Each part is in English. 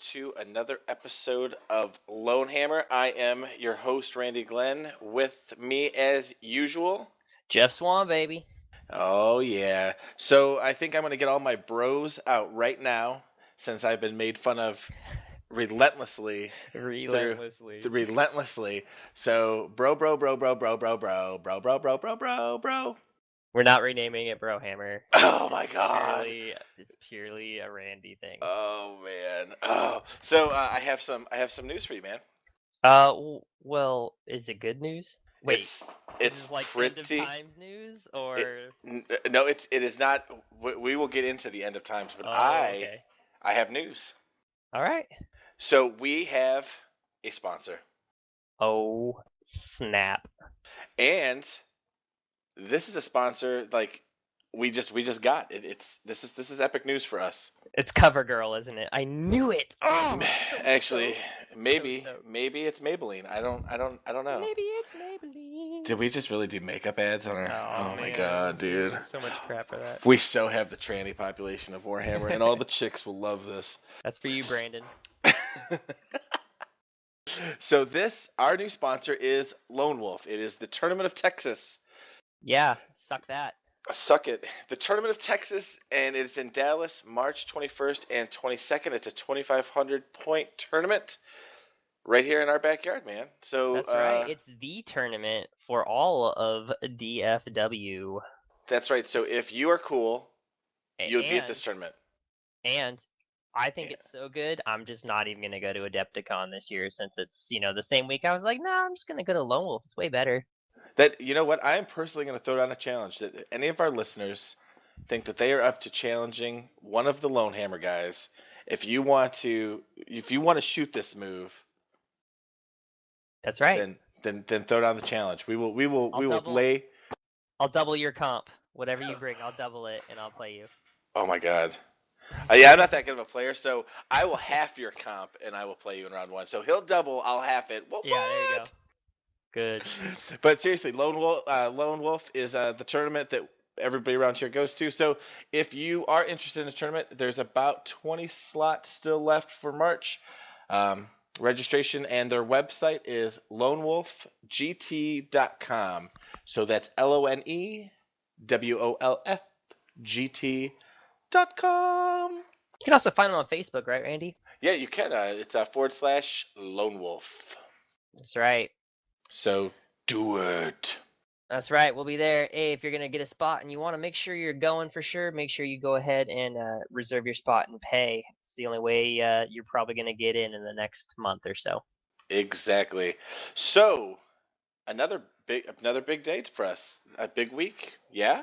to another episode of LoneHammer. I am your host, Randy Glenn. With me, as usual, Jeff Swan, baby. Oh, yeah. So I think I'm going to get all my bros out right now, since I've been made fun of relentlessly. Relentlessly. So, bro. We're not renaming it Brohammer. Oh my God! It's purely a Randy thing. Oh man! Oh, so I have some news for you, man. Well, is it good news? Wait, it's like pretty... end of times news, or no? It is not. We will get into the end of times, but I have news. All right. So we have a sponsor. Oh snap! And this is a sponsor like we just got. This is epic news for us. It's CoverGirl, isn't it? I knew it. Oh, actually, maybe it's Maybelline. I don't know. Maybe it's Maybelline. Did we just really do makeup ads on our? Oh my God, dude! So much crap for that. We so have the tranny population of Warhammer, and all the chicks will love this. That's for you, Brandon. So our new sponsor is Lone Wolf. It is the Tournament of Texas. Yeah, suck that. Suck it. The Tournament of Texas, and it's in Dallas, March 21st and 22nd. It's a 2,500 point tournament right here in our backyard, man. So that's right. It's the tournament for all of DFW. That's right. So if you are cool, you'll be at this tournament. And I think it's so good, I'm just not even going to go to Adepticon this year since it's, the same week. I was like, nah, I'm just going to go to Lone Wolf. It's way better. You know what? I am personally going to throw down a challenge that any of our listeners think that they are up to challenging one of the LoneHammer guys. If you want to shoot this move, that's right. Then throw down the challenge. We will play. I'll double your comp. Whatever you bring, I'll double it and I'll play you. Oh my God. Yeah, I'm not that good of a player, so I will half your comp and I will play you in round one. So he'll double, I'll half it. Well, yeah, there you go. Good. But seriously, Lone Wolf is the tournament that everybody around here goes to. So if you are interested in this tournament, there's about 20 slots still left for March. Registration and their website is lonewolfgt.com. So that's LoneWolfGT.com. You can also find them on Facebook, right, Randy? Yeah, you can. It's /Lone Wolf. That's right. So do it. That's right. We'll be there. Hey, if you're going to get a spot and you want to make sure you're going for sure, make sure you go ahead and reserve your spot and pay. It's the only way you're probably going to get in the next month or so. Exactly. So another big day for us. A big week. Yeah.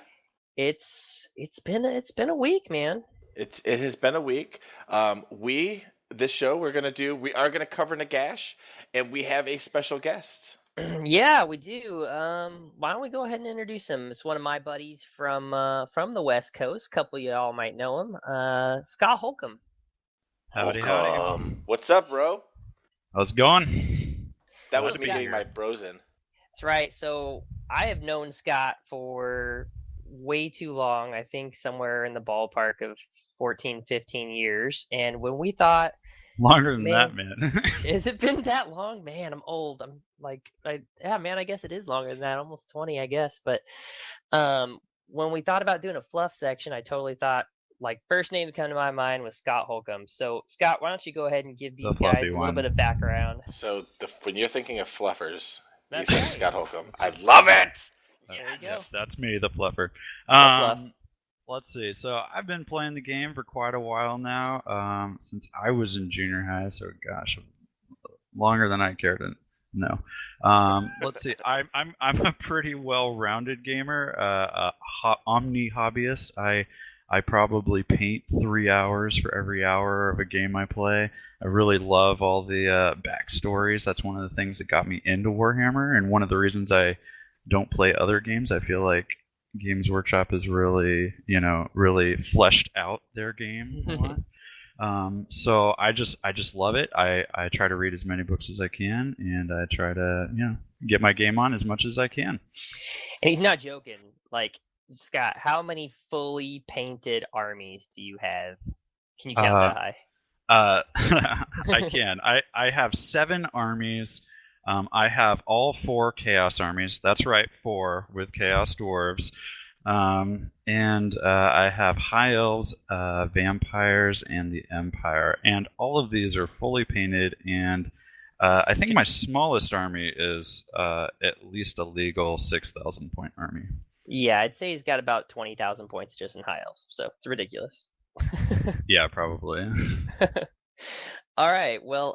It's been a week, man. It has been a week. We are going to cover Nagash, and we have a special guest. Yeah, we do. Why don't we go ahead and introduce him? It's one of my buddies from the West Coast. A couple of y'all might know him. Scott Holcomb. Howdy. What's up, bro? How's it going? That was me getting my bros in. That's right. So I have known Scott for way too long. I think somewhere in the ballpark of 14, 15 years. And when we thought... Longer than that, man. Has it been that long? Man, I'm old. I'm like, I guess it is longer than that. Almost 20, I guess. But when we thought about doing a fluff section, I totally thought, first name that came to my mind was Scott Holcomb. So, Scott, why don't you go ahead and give these guys a little bit of background? So, when you're thinking of fluffers, you think right. Scott Holcomb. I love it! There you go. Yes, that's me, the fluffer. Let's see. So I've been playing the game for quite a while now, since I was in junior high. So gosh, longer than I care to know. Let's see. I'm a pretty well-rounded gamer, omni hobbyist. I probably paint 3 hours for every hour of a game I play. I really love all the backstories. That's one of the things that got me into Warhammer, and one of the reasons I don't play other games. I feel like Games Workshop has really fleshed out their game a lot. So I just love it. I try to read as many books as I can, and I try to get my game on as much as I can. And he's not joking. Scott, how many fully painted armies do you have? Can you count that high? I can. I have 7 armies. I have all 4 Chaos armies. That's right, 4 with Chaos Dwarves. And I have High Elves, Vampires, and the Empire. And all of these are fully painted, and I think my smallest army is at least a legal 6,000 point army. Yeah, I'd say he's got about 20,000 points just in High Elves, so it's ridiculous. Yeah, probably. All right, well,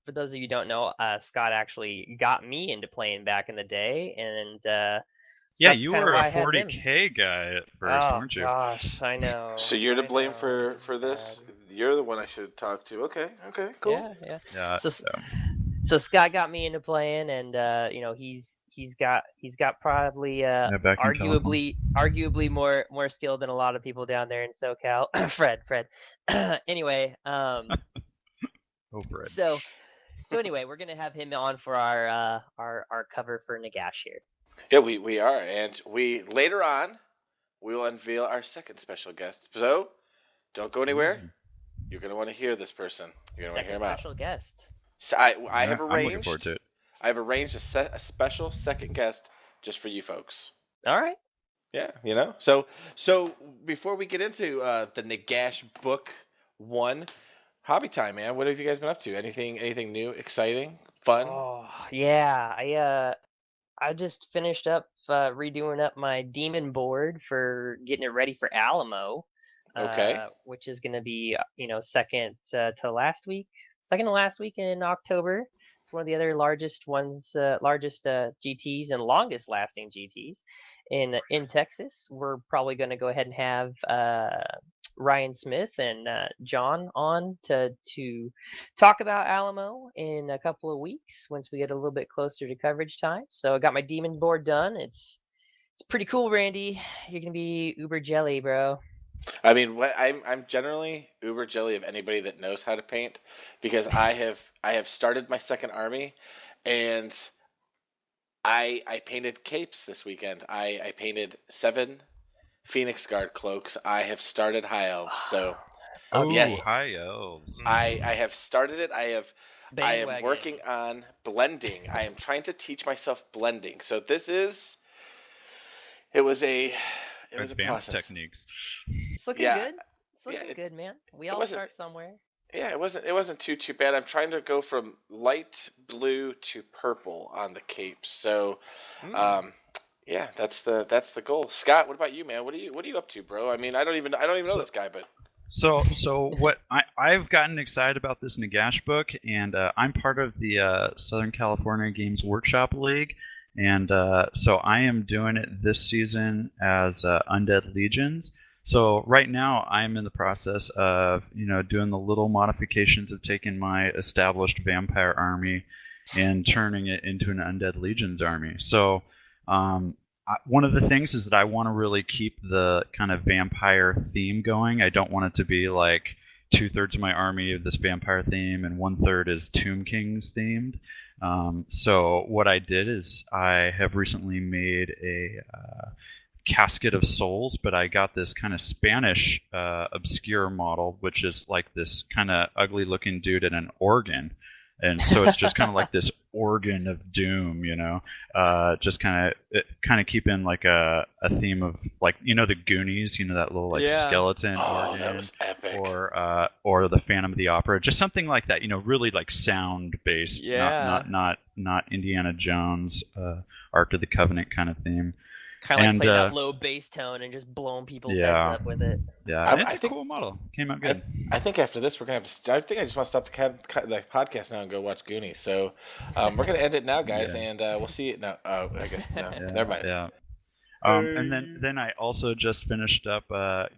for those of you who don't know, Scott actually got me into playing back in the day, and so yeah, that's you kinda were why a I had him. 40k guy at first, Oh weren't you? gosh, I know. So you're to I blame know. for this. Bad. You're the one I should talk to. Okay, cool. Yeah. Yeah. So Scott got me into playing, and he's got probably back in arguably more skill than a lot of people down there in SoCal. Fred. Anyway, Oh, Fred. so anyway, we're gonna have him on for our cover for Nagash here. Yeah, we are, and we later on we will unveil our second special guest. So don't go anywhere. You're gonna want to hear this person. You're gonna want to hear him out. Special guest. So I have I'm looking arranged. forward to it. I have arranged a special second guest just for you folks. All right. Yeah, So before we get into the Nagash book 1, hobby time, man. What have you guys been up to? Anything new, exciting, fun? Oh yeah, I just finished up redoing up my demon board for getting it ready for Alamo. Okay. Which is going to be second to last week in October. It's one of the other largest GTs and longest lasting GTs in Texas. We're probably going to go ahead and have Ryan Smith and John on to talk about Alamo in a couple of weeks once we get a little bit closer to coverage time. So I got my demon board done. It's pretty cool, Randy. You're gonna be uber jelly, bro. I mean, I'm generally uber jelly of anybody that knows how to paint, because I have started my second army, and I painted capes this weekend. I painted 7 Phoenix Guard cloaks. I have started High Elves, so yes, High Elves. I have started it. I am Bandwagon. working on blending. I am trying to teach myself blending. So it was a Advanced process. techniques. It's looking Yeah. good. It's looking good, man. We it all wasn't- start somewhere. Yeah, it wasn't too bad. I'm trying to go from light blue to purple on the capes. So, yeah, that's the goal. Scott, what about you, man? What are you up to, bro? I mean, I don't even know this guy, but So what I've gotten excited about this Nagash book, and I'm part of the Southern California Games Workshop League, and so I am doing it this season as Undead Legions. So right now I'm in the process of doing the little modifications of taking my established vampire army and turning it into an Undead Legions army. So one of the things is that I want to really keep the kind of vampire theme going. I don't want it to be like 2/3 of my army of this vampire theme and 1/3 is Tomb Kings themed. So what I did is I have recently made a Casket of Souls, but I got this kind of Spanish obscure model, which is like this kind of ugly looking dude in an organ. And so it's just kind of like this organ of doom, just kind of keeping like a theme of like, the Goonies, that little like skeleton organ. That was epic. Or the Phantom of the Opera, just something like that, really like sound based, not Indiana Jones, Ark of the Covenant kind of theme. Kind of like playing that low bass tone and just blowing people's heads up with it. Yeah, it's a cool model. Came out good. I think after this we're gonna have to. I think I just want to stop the podcast now and go watch Goonies. So we're gonna end it now, guys, and we'll see it now. Oh, I guess no. Never mind. Yeah. And then I also just finished up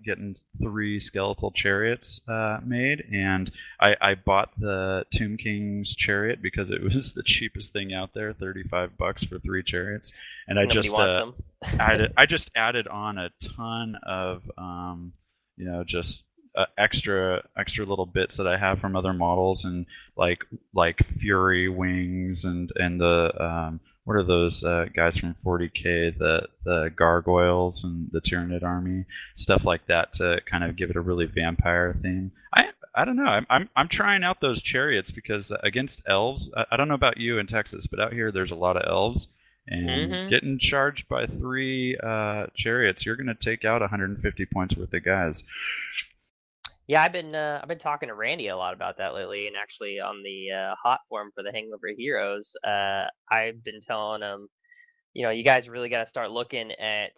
getting 3 skeletal chariots made, and I bought the Tomb King's chariot because it was the cheapest thing out there, $35 for 3 chariots, and I just added on a ton of just extra little bits that I have from other models, and like Fury wings and the what are those guys from 40K, the gargoyles and the Tyranid army, stuff like that, to kind of give it a really vampire theme. I don't know. I'm trying out those chariots because against elves, I don't know about you in Texas, but out here there's a lot of elves, and getting charged by 3 chariots, you're gonna take out 150 points worth of guys. Yeah, I've been talking to Randy a lot about that lately, and actually on the hot forum for the Hangover Heroes, I've been telling him, you guys really got to start looking at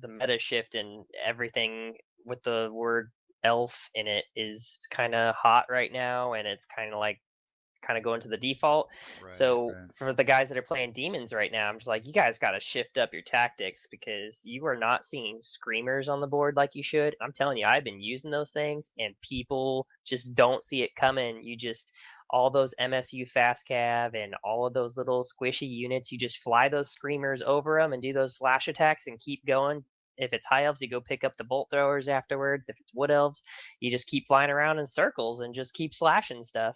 the meta shift, and everything with the word elf in it is kind of hot right now, and it's kind of going to the default. So for the guys that are playing demons right now, I'm just like, you guys got to shift up your tactics, because you are not seeing screamers on the board like you should. I'm telling you, I've been using those things, and people just don't see it coming. All those MSU fast cav and all of those little squishy units, you just fly those screamers over them and do those slash attacks and keep going. If it's high elves, you go pick up the bolt throwers afterwards. If it's wood elves, you just keep flying around in circles and just keep slashing stuff.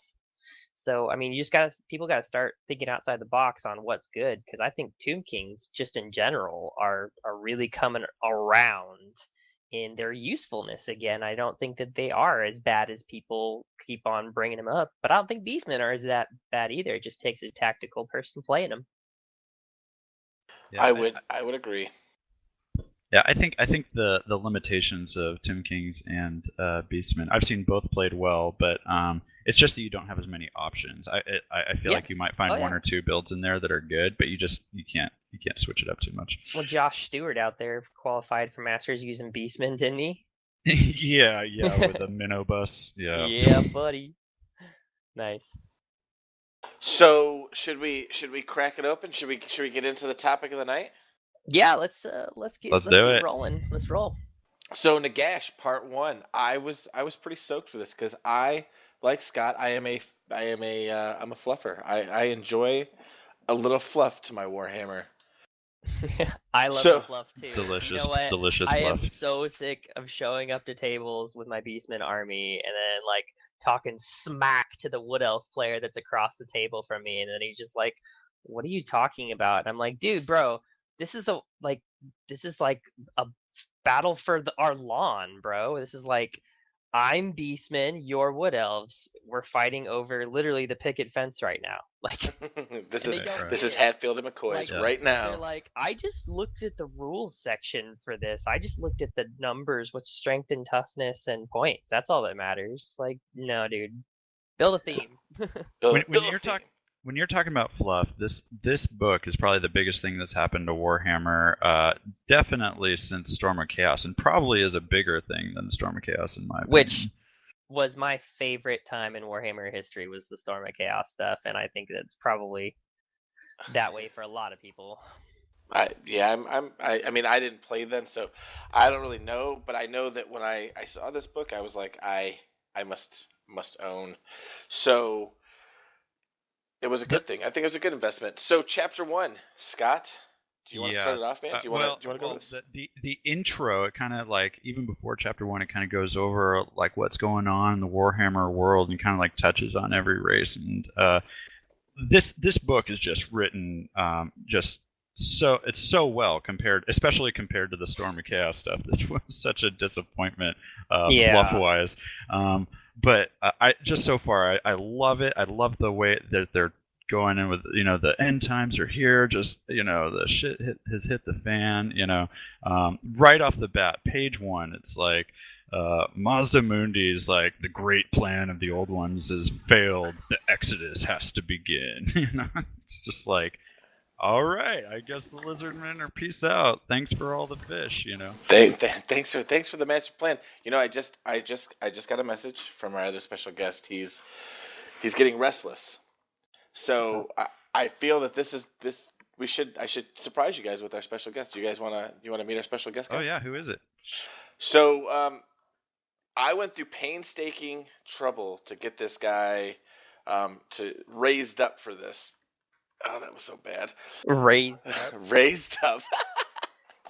So, I mean, people got to start thinking outside the box on what's good, because I think Tomb Kings, just in general, are really coming around in their usefulness again. I don't think that they are as bad as people keep on bringing them up, but I don't think Beastmen are as that bad either. It just takes a tactical person playing them. Yeah, I would agree. Yeah, I think the limitations of Tomb Kings and Beastmen, I've seen both played well, but it's just that you don't have as many options. I feel like you might find one or two builds in there that are good, but you can't switch it up too much. Well, Josh Stewart out there qualified for Masters using Beastmen, didn't he? yeah, with a minnow bus. Yeah. Yeah, buddy. Nice. So should we crack it open? Should we get into the topic of the night? Yeah, let's get rolling. Let's roll. So Nagash Part 1. I was pretty stoked for this, because I, like Scott, I'm a fluffer. I enjoy a little fluff to my Warhammer. I love the fluff too. Delicious, you know what? delicious I fluff. am so sick of showing up to tables with my Beastman army and then talking smack to the Wood Elf player that's across the table from me, and then he's just like, "What are you talking about?" And I'm like, "Dude, bro, this is a battle for our lawn, bro. This is I'm Beastman, you're Wood Elves. We're fighting over literally the picket fence right now." this is Hatfield and McCoy's right now. They're like, I just looked at the rules section for this. I just looked at the numbers with strength and toughness and points. That's all that matters. No, dude. Build a theme. When you're talking about fluff, this book is probably the biggest thing that's happened to Warhammer, definitely since Storm of Chaos, and probably is a bigger thing than Storm of Chaos in my opinion. Which was my favorite time in Warhammer history, was the Storm of Chaos stuff, and I think that's probably that way for a lot of people. I mean, I didn't play then, so I don't really know, but I know that when I saw this book, I was like, I must own. So it was a good thing. I think it was a good investment. So Chapter 1, Scott, do you want to start it off, man? Do you want to go with this? The intro, it kind of even before Chapter 1, it kind of goes over what's going on in the Warhammer world and kind of touches on every race. And this book is just written it's so well especially compared to the Storm of Chaos stuff, that was such a disappointment fluff-wise. But I just so far, I love it. I love the way that they're going in with, the end times are here. Just, the shit has hit the fan. Right off the bat, page 1, it's Mazda Mundi's the great plan of the old ones has failed. The Exodus has to begin. It's just all right, I guess the Lizardmen are peace out. Thanks for all the fish, Thanks for the master plan. I just got a message from our other special guest. He's getting restless. So I feel that I should surprise you guys with our special guest. Do you guys want to meet our special guest, guys? Oh yeah, who is it? So I went through painstaking trouble to get this guy raised up for this. Oh, that was so bad. Raised up.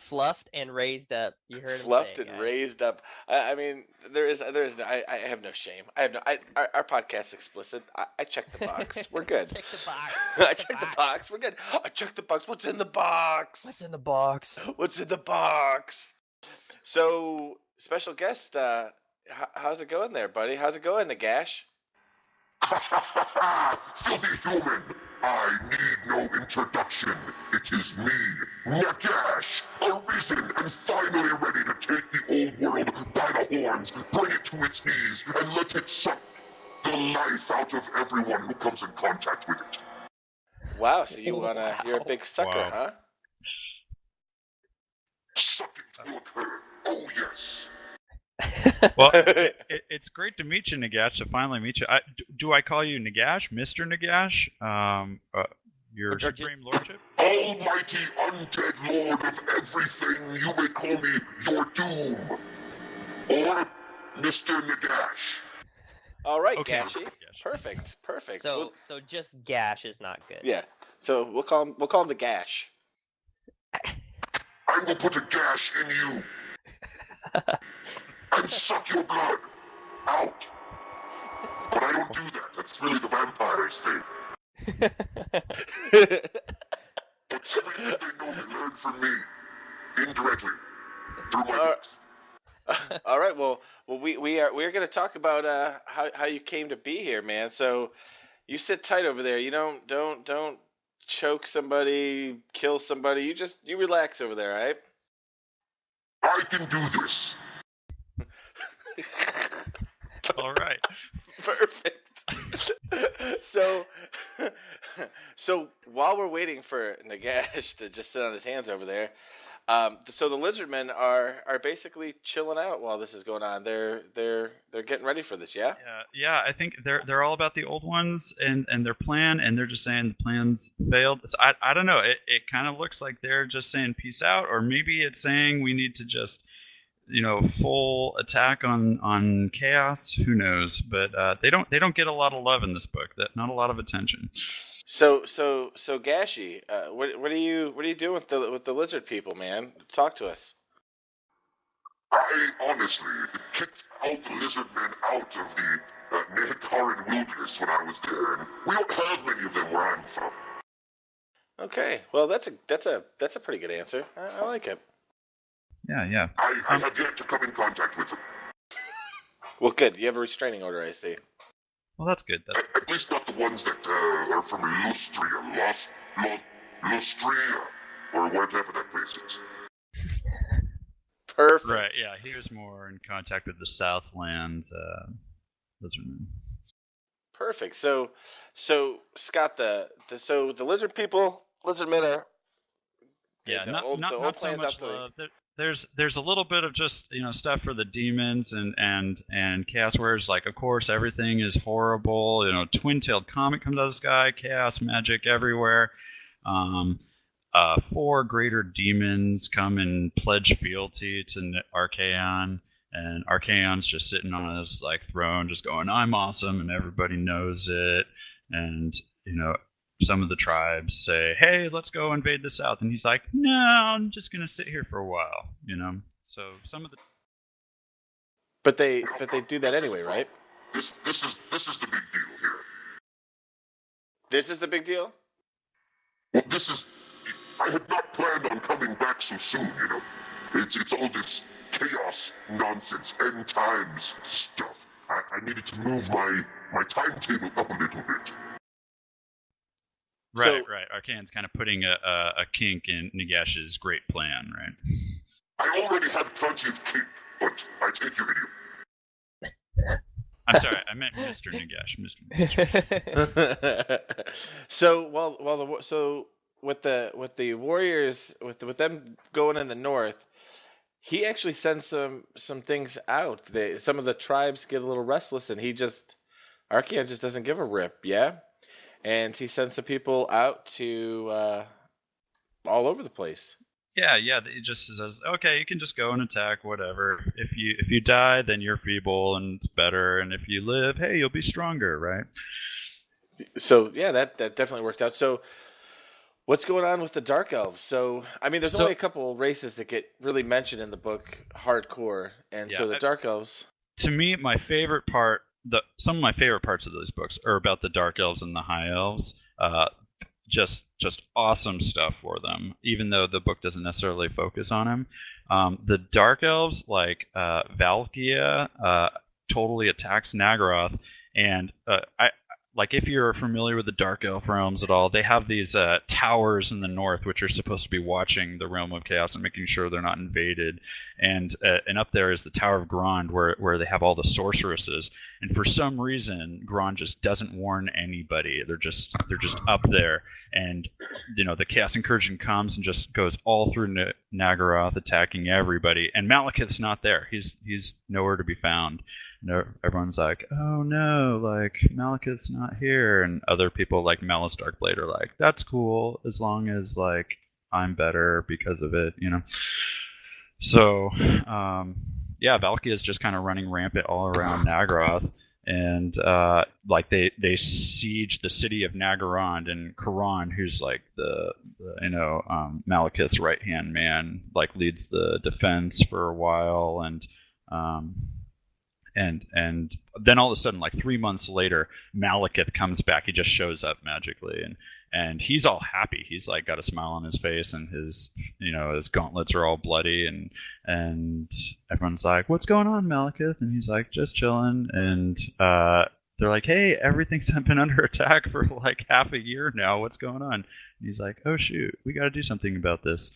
Fluffed and raised up. You heard him Fluffed and raised up. I mean, I have no shame. Our podcast's explicit. I checked the box. We're good. Check the box. I checked the box. We're good. I checked the box. What's in the box? What's in the box? What's in the box? So, special guest, how's it going there, buddy? How's it going, Nagash? Filthy human, I need no introduction. It is me, Nagash, arisen and finally ready to take the old world by the horns, bring it to its knees, and let it suck the life out of everyone who comes in contact with it. Wow, so you're a big sucker, Wow. huh? Sucking to occur. Oh yes. Well, it's great to meet you, Nagash. To finally meet you. Do I call you Nagash, Mr. Nagash? Your supreme lordship? Almighty undead lord of everything, you may call me your doom. Or Mr. Nagash. All right, Okay. Gashy. Perfect. So just Gash is not good. Yeah. So we'll call him the Gash. I will put a gash in you. And suck your blood out. But I don't do that. That's really the vampires thing. But everything they know they learned from me. Indirectly. Through my books. All right. Well, we're going to talk about how you came to be here, man. So you sit tight over there. You don't choke somebody, kill somebody. You relax over there, all right? I can do this. All right. Perfect. So while we're waiting for Nagash to just sit on his hands over there, so the lizardmen are basically chilling out while this is going on. They're getting ready for this, yeah? Yeah. I think they're all about the old ones and their plan, and they're just saying the plan's failed. So I don't know. It kind of looks like they're just saying peace out, or maybe it's saying we need to just full attack on chaos. Who knows? But they don't get a lot of love in this book. Not a lot of attention. So Gashi, what are you doing with the lizard people, man? Talk to us. I honestly kicked out the lizardmen out of the Nehekaran wilderness when I was there, and we don't have many of them where I'm from. Okay, well that's a pretty good answer. I like it. Yeah. I have yet to come in contact with them. Well, good. You have a restraining order, I see. Well, that's good. At least not the ones that are from Lustria, Lustria, or whatever that place is. Perfect. Right. Yeah. He was more in contact with the Southlands lizardmen. Perfect. So Scott, the lizardmen are not so much love. There's a little bit of just stuff for the demons and chaos, whereas like of course everything is horrible. Twin-tailed comet comes out of the sky, chaos magic everywhere. 4 greater demons come and pledge fealty to Archaon, and Archaon's just sitting on his throne, just going, "I'm awesome," and everybody knows it. And some of the tribes say, "Hey, let's go invade the south," and he's like, "No, I'm just gonna sit here for a while." So some of the. But they do that anyway, right? This is the big deal here. This is the big deal? Well, I had not planned on coming back so soon, It's all this chaos nonsense, end times stuff. I needed to move my timetable up a little bit. Right. Archaon's kind of putting a kink in Nagash's great plan, right? I already had plenty of kink, but I take your idiom. I'm sorry, I meant Mr. Nagash. Mr. Nagash. So with the warriors, with them going in the north, he actually sends some things out. Some of the tribes get a little restless, and Archaon just doesn't give a rip, yeah. And he sends some people out to all over the place. Yeah. He just says, "Okay, you can just go and attack, whatever. If you die, then you're feeble and it's better. And if you live, hey, you'll be stronger, right?" So yeah, that definitely worked out. So what's going on with the Dark Elves? So I mean, there's only a couple races that get really mentioned in the book, hardcore, and so the Dark Elves. To me, my favorite part. Some of my favorite parts of those books are about the Dark Elves and the High Elves. just awesome stuff for them, even though the book doesn't necessarily focus on him. The Dark Elves, like Valkia, totally attacks Nagaroth, and I like if you're familiar with the Dark Elf realms at all, they have these towers in the north which are supposed to be watching the realm of chaos and making sure they're not invaded. And up there is the Tower of Grond, where they have all the sorceresses. And for some reason, Grond just doesn't warn anybody. They're just up there, and the Chaos Incursion comes and just goes all through Nagaroth, attacking everybody. And Malekith's not there. He's nowhere to be found. Everyone's like, oh no, like Malekith's not here, and other people like Malice Darkblade are like, that's cool as long as like I'm better because of it, So Valkia is just kind of running rampant all around Nagaroth, and like they siege the city of Nagarond, and Karan, who's like the Malekith's right hand man, like leads the defense for a while, and then all of a sudden, like 3 months later, Malekith comes back. He just shows up magically, and he's all happy. He's like got a smile on his face, and his gauntlets are all bloody, and everyone's like, "What's going on, Malekith?" And he's like, "Just chilling." And they're like, "Hey, everything's been under attack for like half a year now. What's going on?" And he's like, "Oh shoot, we got to do something about this."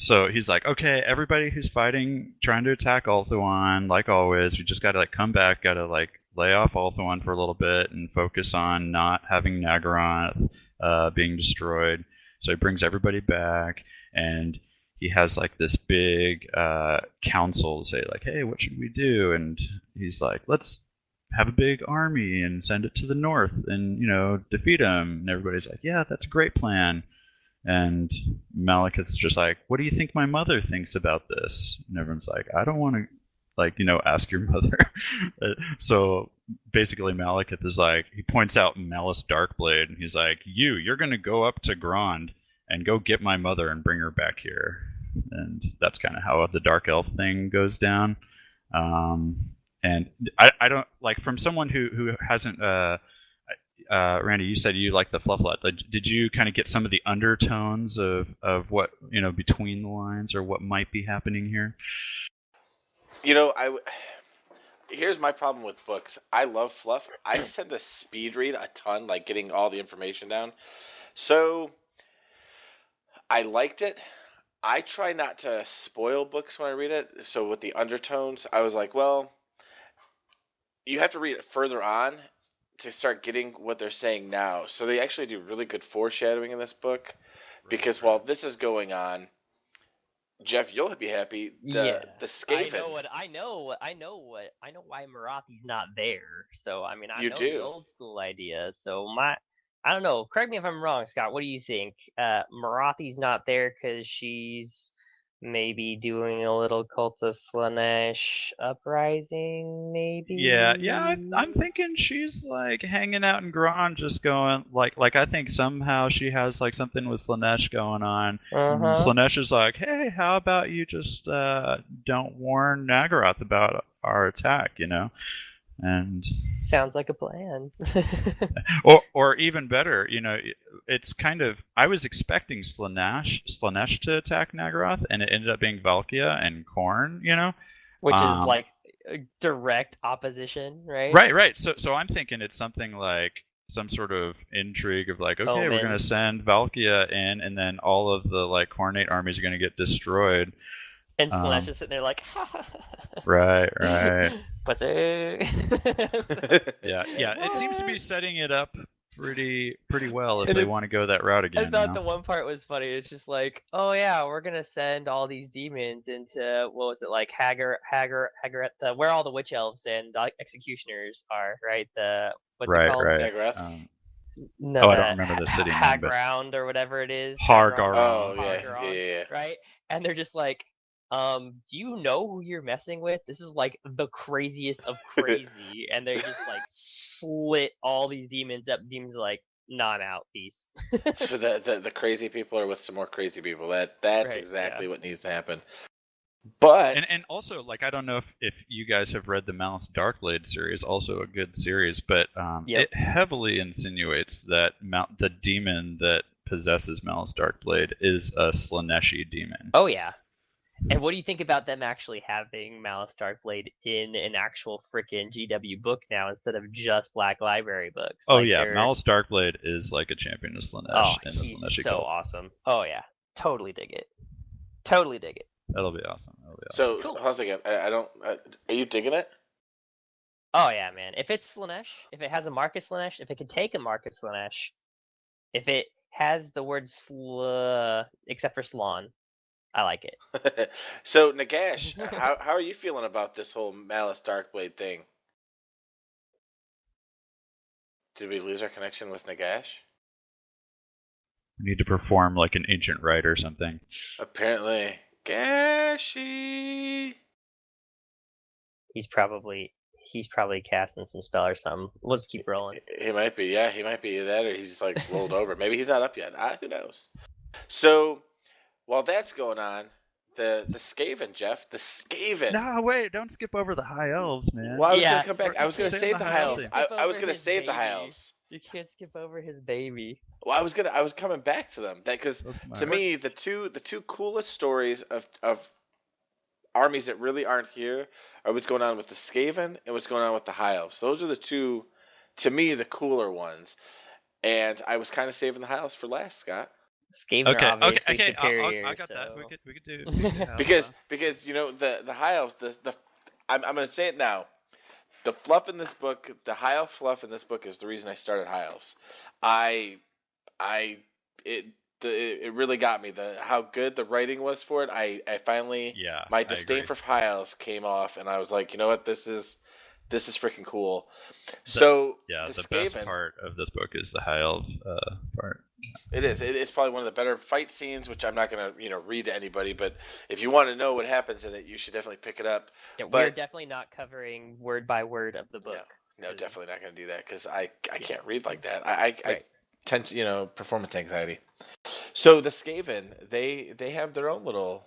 So he's like, okay, everybody who's fighting, trying to attack Ulthuan, like always, we just got to like come back, got to like lay off Ulthuan for a little bit and focus on not having Nagaroth being destroyed. So he brings everybody back, and he has like this big council to say like, hey, what should we do? And he's like, let's have a big army and send it to the north and defeat him. And everybody's like, yeah, that's a great plan. And Malekith's just like, what do you think my mother thinks about this? And everyone's like, I don't want to, ask your mother. So basically Malekith is like, he points out Malice Darkblade, and he's like, you're going to go up to Grond and go get my mother and bring her back here. And that's kind of how the Dark Elf thing goes down. And I don't, like, from someone who hasn't... Randy, you said you like the fluff lot. Did you kind of get some of the undertones of what between the lines or what might be happening here? Here's my problem with books. I love fluff. I tend to speed read a ton, like getting all the information down. So I liked it. I try not to spoil books when I read it. So with the undertones, I was like, well, you have to read it further on to start getting what they're saying now. So they actually do really good foreshadowing in this book, because while this is going on, Jeff, you'll be happy. The Skaven. I know why Marathi's not there. So I mean, I know do. The old school idea. So I don't know. Correct me if I'm wrong, Scott. What do you think? Marathi's not there because she's maybe doing a little cult of Slaanesh uprising, maybe. Yeah. I'm thinking she's like hanging out in Grond, just going like I think somehow she has like something with Slaanesh going on. Slaanesh is like, hey, how about you just don't warn Nagaroth about our attack, And sounds like a plan. or even better, it's kind of, I was expecting Slaanesh to attack Nagaroth, and it ended up being Valkia and Khorne, which is like a direct opposition, right? Right. So I'm thinking it's something like some sort of intrigue of like, okay, we're gonna send Valkia in, and then all of the like Khornate armies are gonna get destroyed. And Slaanesh is sitting there like, right. Pussy. Yeah. It seems to be setting it up pretty well if they want to go that route again. I thought the one part was funny. It's just like, oh yeah, we're gonna send all these demons into, what was it, like Haggard, where all the witch elves and executioners are, right? What's it called? Hagrath. No, I don't remember the city name. Haground or whatever it is. Hargaroth. Oh yeah. Right, and they're just like, do you know who you're messing with? This is like the craziest of crazy. And they just like slit all these demons up. Demons are like, nah, I'm out, peace. So the crazy people are with some more crazy people. That's right, exactly what needs to happen. But And also, like, I don't know if you guys have read the Malice Darkblade series, also a good series, but Yep. it heavily insinuates that the demon that possesses Malice Darkblade is a Slaneshi demon. Oh yeah. And what do you think about them actually having Malice Darkblade in an actual frickin' GW book now instead of just Black Library books? Oh Like, yeah, they're... Malice Darkblade is like a champion of Slanesh Oh, in the he's Slaneshi so cult. awesome. Oh yeah, totally dig it. Totally dig it. That'll be awesome. so Cool. hold on a second. I don't. Are you digging it? Oh yeah, man. If it's Slanesh, if it has a Marcus Slanesh, if it can take a Marcus Slanesh, if it has the word except for Slan, I like it. So Nagash, how are you feeling about this whole Malice Darkblade thing? Did we lose our connection with Nagash? We need to perform like an ancient rite or something. Apparently, Gashi. He's probably casting some spell or something. Let's keep rolling. He might be, yeah, he might be that, or he's like rolled over. Maybe he's not up yet. Who knows? So while that's going on, the Skaven, Jeff, the Skaven. No, wait! Don't skip over the High Elves, man. Well, I was Yeah. gonna come back. I was gonna save the High Elves. I was gonna save the High Elves. You can't skip over his baby. Well, I was coming back to them. That because to me the two coolest stories of armies that really aren't here are what's going on with the Skaven and what's going on with the High Elves. Those are the two, to me, the cooler ones. And I was kind of saving the High Elves for last, Scott. Skaven are obviously okay. superior. I got so... that. We could do the because you know the High Elves, I'm gonna say it now. The fluff in this book, the High Elf fluff in this book is the reason I started High Elves. It really got me. How good the writing was for it. I finally, my disdain for High Elves came off, and I was like, you know what, this is freaking cool. So the Skaven, best part of this book is the High Elf part. It is. It's probably one of the better fight scenes, which I'm not gonna read to anybody. But if you want to know what happens in it, you should definitely pick it up. Yeah, we're definitely not covering word by word of the book. No, definitely not gonna do that because I can't read like that. I tend to performance anxiety. So the Skaven, they have their own little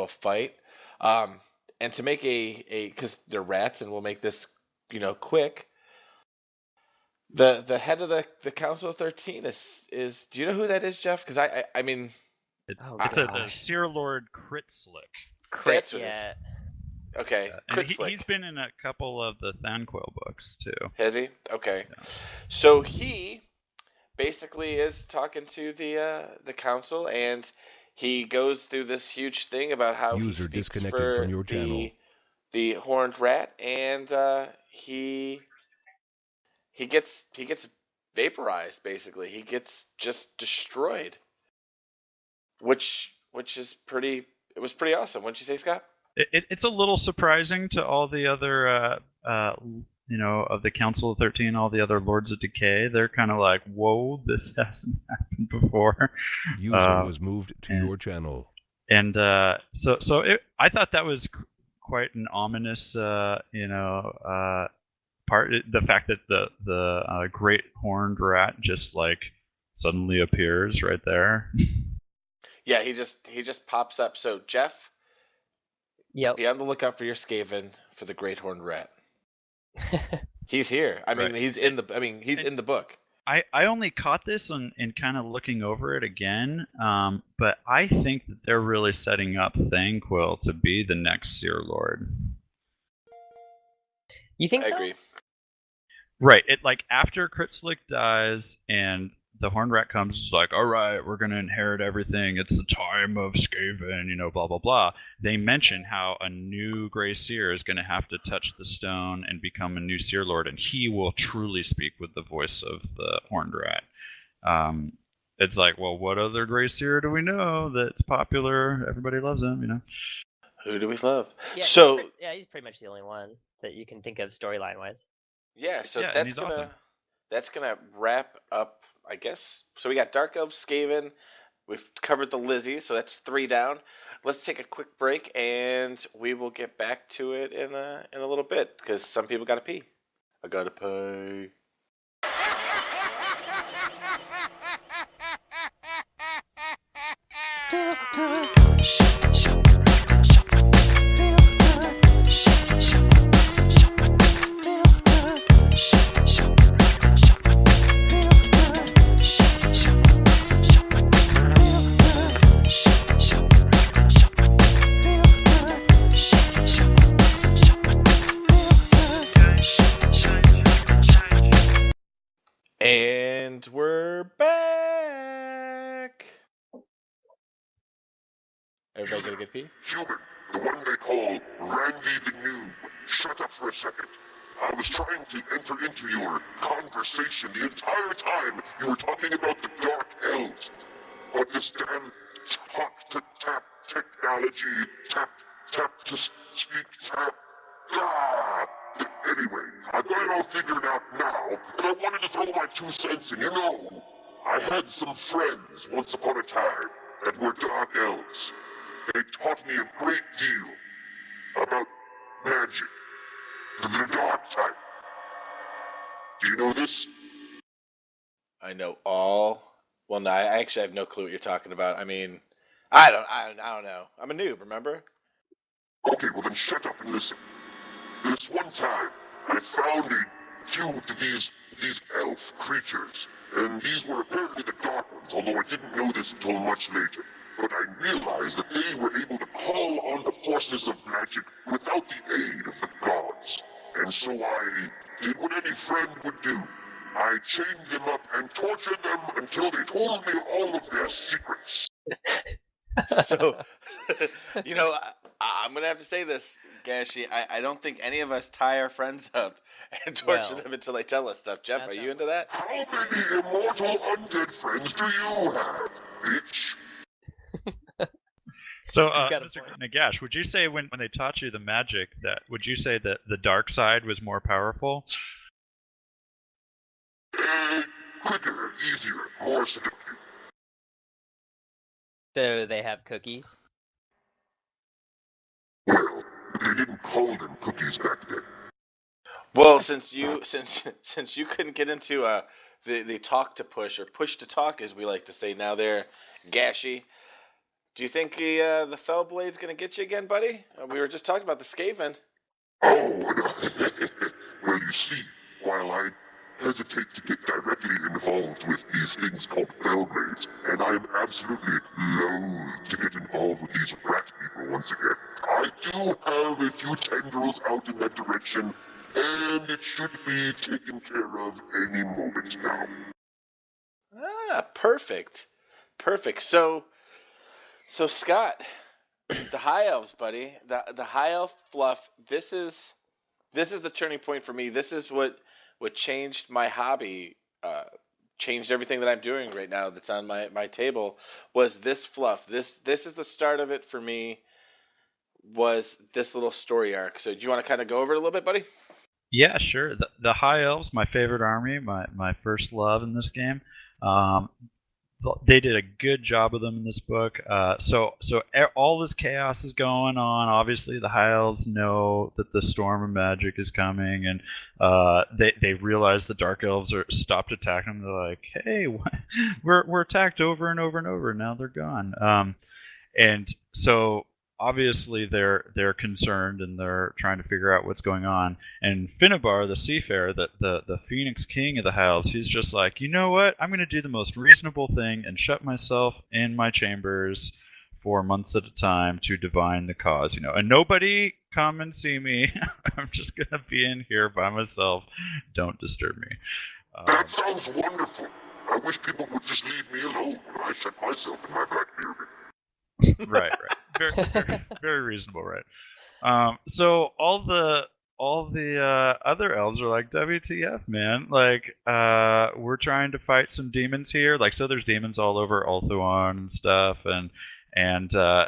fight, and to make a because they're rats, and we'll make this quick. The head of the Council of 13 is do you know who that is, Jeff? Because I mean it's a Seer Lord Kritzlick. That's what it is. Okay, he's been in a couple of the Thanquil books too. Has he? Okay, yeah. So he basically is talking to the council, and he goes through this huge thing about how he speaks disconnected for from your channel. The horned rat, and he gets vaporized. Basically, he gets just destroyed, which is pretty. It was pretty awesome. Wouldn't you say, Scott? It's a little surprising to all the other, of the Council of 13, all the other Lords of Decay. They're kind of like, whoa, this hasn't happened before. User was moved to your channel. And I thought that was quite an ominous, part. The fact that the great horned rat just like suddenly appears right there. Yeah, he just pops up. So Jeff, be on the lookout for your Skaven for the great horned rat. He's here. I mean, he's in the book. I only caught this in kind of looking over it again, but I think that they're really setting up Thanquil to be the next Seer Lord. You think I so? agree. Right. It after Kritzlick dies and the Horned Rat comes, it's like, all right, we're gonna inherit everything. It's the time of Skaven, blah blah blah. They mention how a new Grey Seer is gonna have to touch the stone and become a new Seer Lord, and he will truly speak with the voice of the Horned Rat. It's like, well, what other Grey Seer do we know that's popular? Everybody loves him, Who do we love? Yeah, so he's pretty much the only one that you can think of storyline wise. Yeah, so and that's he's gonna awesome. That's gonna wrap up, I guess. So we got Dark Elf, Skaven. We've covered the Lizzie, so that's 3 down. Let's take a quick break, and we will get back to it in a little bit because some people gotta pee. I gotta pee. We're back. Everybody get a good pee? Human, the one they call Randy the Noob. Shut up for a second. I was trying to enter into your conversation the entire time you were talking about the Dark Elves. But this damn talk-to-tap technology, tap-to-speak-tap. Anyway, I've got it all figured out now, and I wanted to throw my 2 cents in. You know, I had some friends once upon a time that were Dark Elves. They taught me a great deal about magic, the dark type. Do you know this? I know all. Well, no, I actually have no clue what you're talking about. I mean, I don't know. I'm a noob, remember? Okay, well then shut up and listen. This one time, I found a few of these elf creatures, and these were apparently the dark ones, although I didn't know this until much later. But I realized that they were able to call on the forces of magic without the aid of the gods. And so I did what any friend would do. I chained them up and tortured them until they told me all of their secrets. So, you know, I'm going to have to say this, Gashi. I don't think any of us tie our friends up and torture them until they tell us stuff. Jeff, are you into that? How many immortal undead friends do you have, bitch? So, Mr. Nagash, would you say when they taught you the magic, would you say that the dark side was more powerful? Quicker, easier, more seductive. So they have cookies? Well, they didn't call them cookies back then. Well, since you couldn't get into the talk to push, or push to talk, as we like to say now there, Gashi, do you think the fell blade's gonna get you again, buddy? We were just talking about the Skaven. Oh, no. Well, you see, while I hesitate to get directly involved with these things called fellblades, and I am absolutely loath to get involved with these rat people once again, I do have a few tendrils out in that direction, and it should be taken care of any moment now. Ah, perfect. So Scott, the High Elves, buddy, the High Elf fluff. This is the turning point for me. This is what changed my hobby, changed everything that I'm doing right now. That's on my table. Was this fluff? This is the start of it for me. Was this little story arc? So do you want to kind of go over it a little bit, buddy? Yeah, sure. The High Elves, my favorite army, my first love in this game. They did a good job of them in this book. So all this chaos is going on. Obviously, the High Elves know that the storm of magic is coming, and they realize the Dark Elves are stopped attacking them. They're like, "Hey, we're attacked over and over and over. Now they're gone." And so obviously they're concerned and they're trying to figure out what's going on. And Finnebar, the Seafarer, the Phoenix King of the High Elves, he's just like, you know what? I'm going to do the most reasonable thing and shut myself in my chambers for months at a time to divine the cause. And nobody come and see me. I'm just going to be in here by myself. Don't disturb me. That sounds wonderful. I wish people would just leave me alone when I shut myself in my black beard. Right. Very, very, very reasonable, right? So all the other elves are like, WTF, man? Like, we're trying to fight some demons here. Like, so there's demons all over Ulthuan and stuff, and I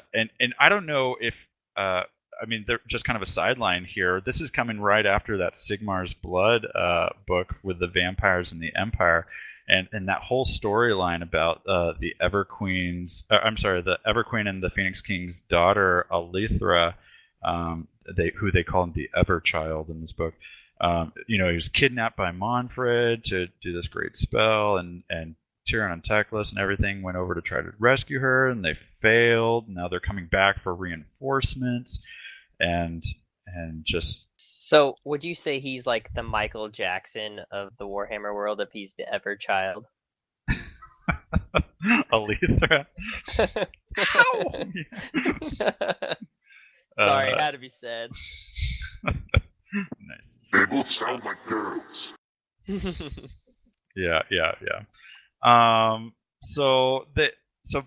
don't know if I mean, they're just kind of a sideline here. This is coming right after that Sigmar's Blood book with the vampires and the Empire. And that whole storyline about the Everqueen and the Phoenix King's daughter, Alethra, who they call him the Everchild in this book. He was kidnapped by Monfred to do this great spell, and Tyrion and Teclis and everything went over to try to rescue her, and they failed. Now they're coming back for reinforcements, and just... So, would you say he's like the Michael Jackson of the Warhammer world if he's the Everchild? Alethra? Sorry, it had to be said. Nice. They both sound like girls. Yeah. So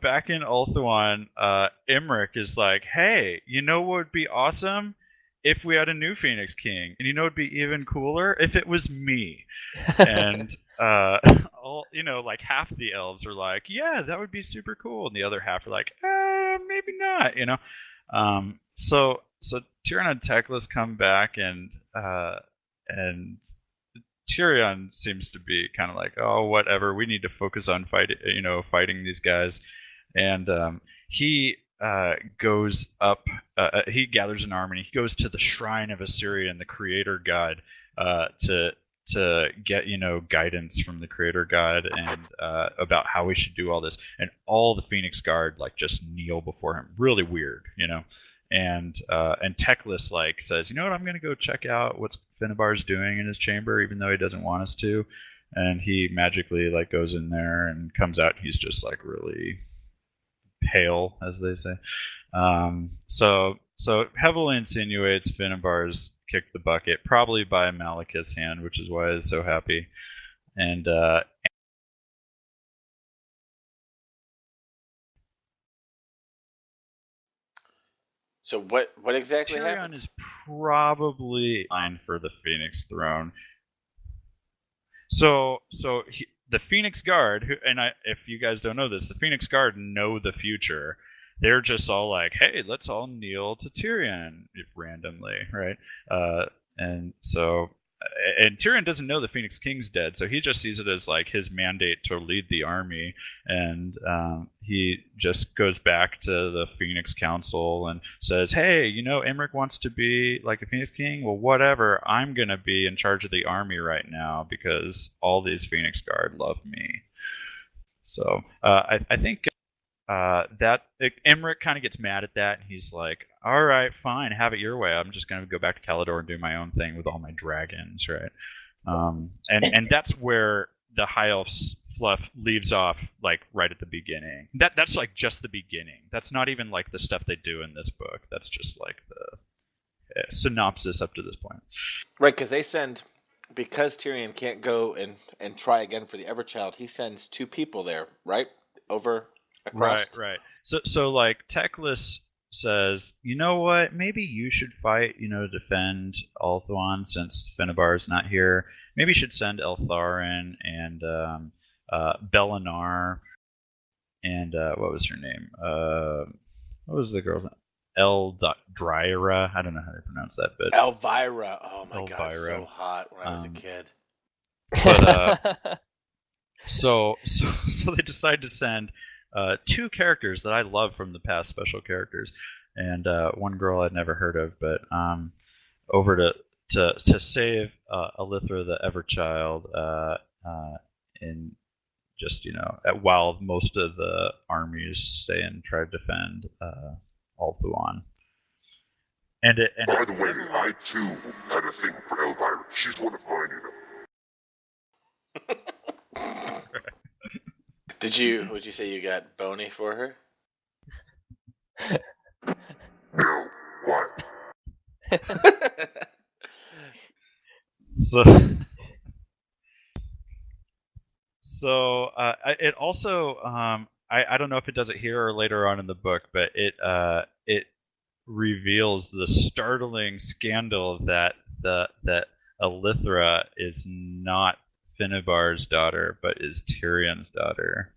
back in Ulthuan, Imric is like, hey, you know what would be awesome? If we had a new Phoenix King. And you know what would be even cooler? If it was me. And like half the elves are like, yeah, that would be super cool. And the other half are like, maybe not, So Tyrion and Teclis come back and Tyrion seems to be kind of like, oh, whatever. We need to focus on fighting these guys, and he goes up. He gathers an army. He goes to the shrine of Assyrian, the Creator God, to get guidance from the Creator God and about how we should do all this. And all the Phoenix Guard just kneel before him. Really weird, And Teclis says, you know what, I'm gonna go check out what's Finnebar's doing in his chamber, even though he doesn't want us to. And he magically goes in there and comes out. And he's just really pale, as they say. So heavily insinuates Finnebar's kicked the bucket, probably by Malekith's hand, which is why he's so happy. And So what exactly Tyrion happened? is probably fine for the Phoenix throne. So the Phoenix Guard, if you guys don't know this, the Phoenix Guard know the future. They're just all like, hey, let's all kneel to Tyrion randomly, right? And Tyrion doesn't know the Phoenix King's dead, so he just sees it as his mandate to lead the army, and he just goes back to the Phoenix Council and says, hey, Imric wants to be a Phoenix King? Well, whatever, I'm going to be in charge of the army right now because all these Phoenix Guard love me. So I think that Imric kind of gets mad at that, and he's like, all right, fine, have it your way. I'm just going to go back to Calador and do my own thing with all my dragons, right? And that's where the High Elves fluff leaves off, right at the beginning. That's just the beginning. That's not even the stuff they do in this book. That's just the synopsis up to this point. Right, because Tyrion can't go and try again for the Everchild, he sends 2 people there, right? Over across. Right. So Teclis says, you know what? Maybe you should fight, to defend Ulthuan since Finnebar's not here. Maybe you should send Eltharin and Belinar and what was her name? What was the girl's name? Eldryra. I don't know how to pronounce that, but Elvira. Oh my Elvira. God, so hot when I was a kid. But so they decide to send 2 characters that I love from the past special characters, and one girl I'd never heard of, but over to save Elithra the Everchild, in just while most of the armies stay and try to defend Ulthuan. And by the way, I too had a thing for Elvira. She's one of mine, Would you say you got bony for her? No, what? It also I don't know if it does it here or later on in the book, but it reveals the startling scandal that Elithra is not Finnebar's daughter, but is Tyrion's daughter.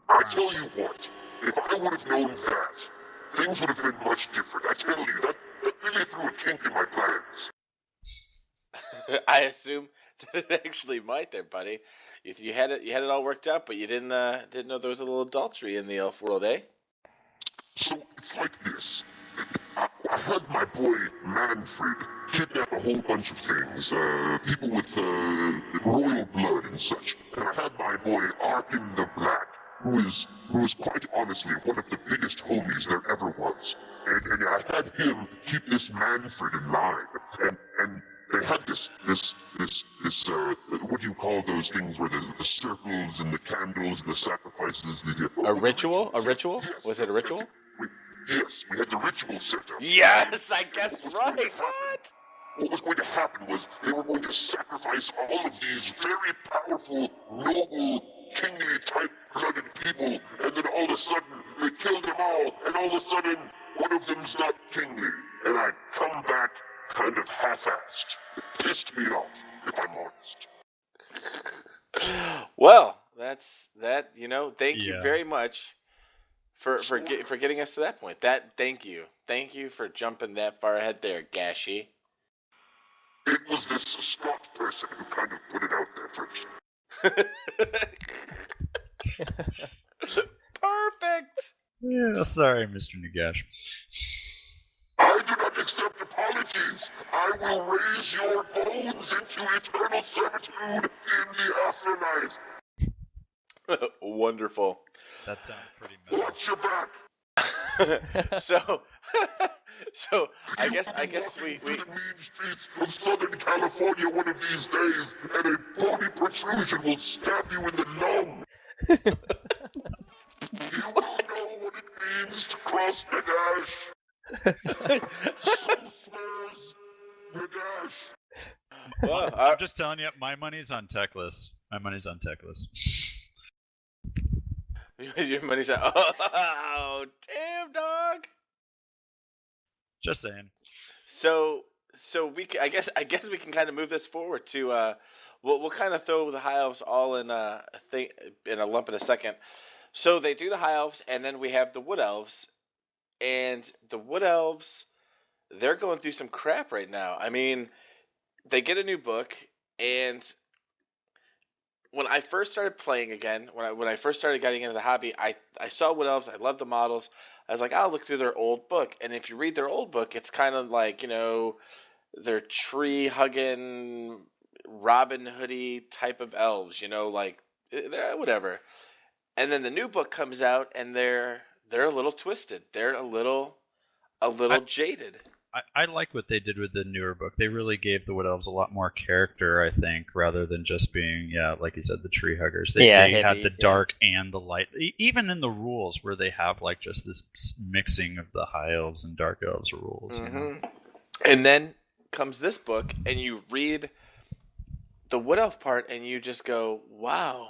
I tell you what, if I would have known that, things would have been much different. I tell you, that really threw a kink in my plans. I assume that it actually might there, buddy. You had it all worked out, but you didn't know there was a little adultery in the elf world, eh? So it's like this. I had my boy Manfred kidnap a whole bunch of things, people with royal blood and such. And I had my boy Arkin the Black, who is quite honestly one of the biggest homies there ever was. And I had him keep this Manfred in line. And they had this what do you call those things where the circles and the candles, the sacrifices, a ritual? A ritual? Yes, was it a ritual? Yes, we had the ritual set up. Yes, I guessed right. What? What was going to happen was they were going to sacrifice all of these very powerful, noble kingly type-blooded people, and then all of a sudden, they killed them all, and all of a sudden, one of them's not kingly, and I come back kind of half-assed. It pissed me off, if I'm honest. Well, that's that. Thank you very much for getting us to that point. Thank you for jumping that far ahead there, Gashy. It was this Scott person who kind of put it out there first. Perfect. Yeah, sorry, Mr. Nagash. I do not accept apologies. I will raise your bones into eternal servitude in the afterlife. Wonderful. That sounds pretty metal. Watch your back. So I guess we the mean streets of Southern California one of these days, and a bony protrusion will stab you in the lung. You will know what it means to cross Nagash. So swears Nagash. Well, I'm just telling you, my money's on Techless. Your money's out. Oh, damn, dog. Just saying. So I guess we can kind of move this forward to we'll kind of throw the high elves all in a lump in a second. So they do the high elves, and then we have the wood elves, and the wood elves, they're going through some crap right now. I mean, they get a new book, and when I first started playing again, when I first started getting into the hobby, I saw wood elves. I loved the models. I was like, I'll look through their old book. And if you read their old book, it's kind of like, they're tree-hugging, Robin Hoodie type of elves, like, they're whatever. And then the new book comes out, and they're a little twisted. They're a little jaded. I like what they did with the newer book. They really gave the Wood Elves a lot more character, I think, rather than just being, like you said, the tree huggers. They had the dark and the light. Even in the rules, where they have like just this mixing of the high elves and dark elves rules. Mm-hmm. And then comes this book, and you read the Wood Elf part, and you just go, wow.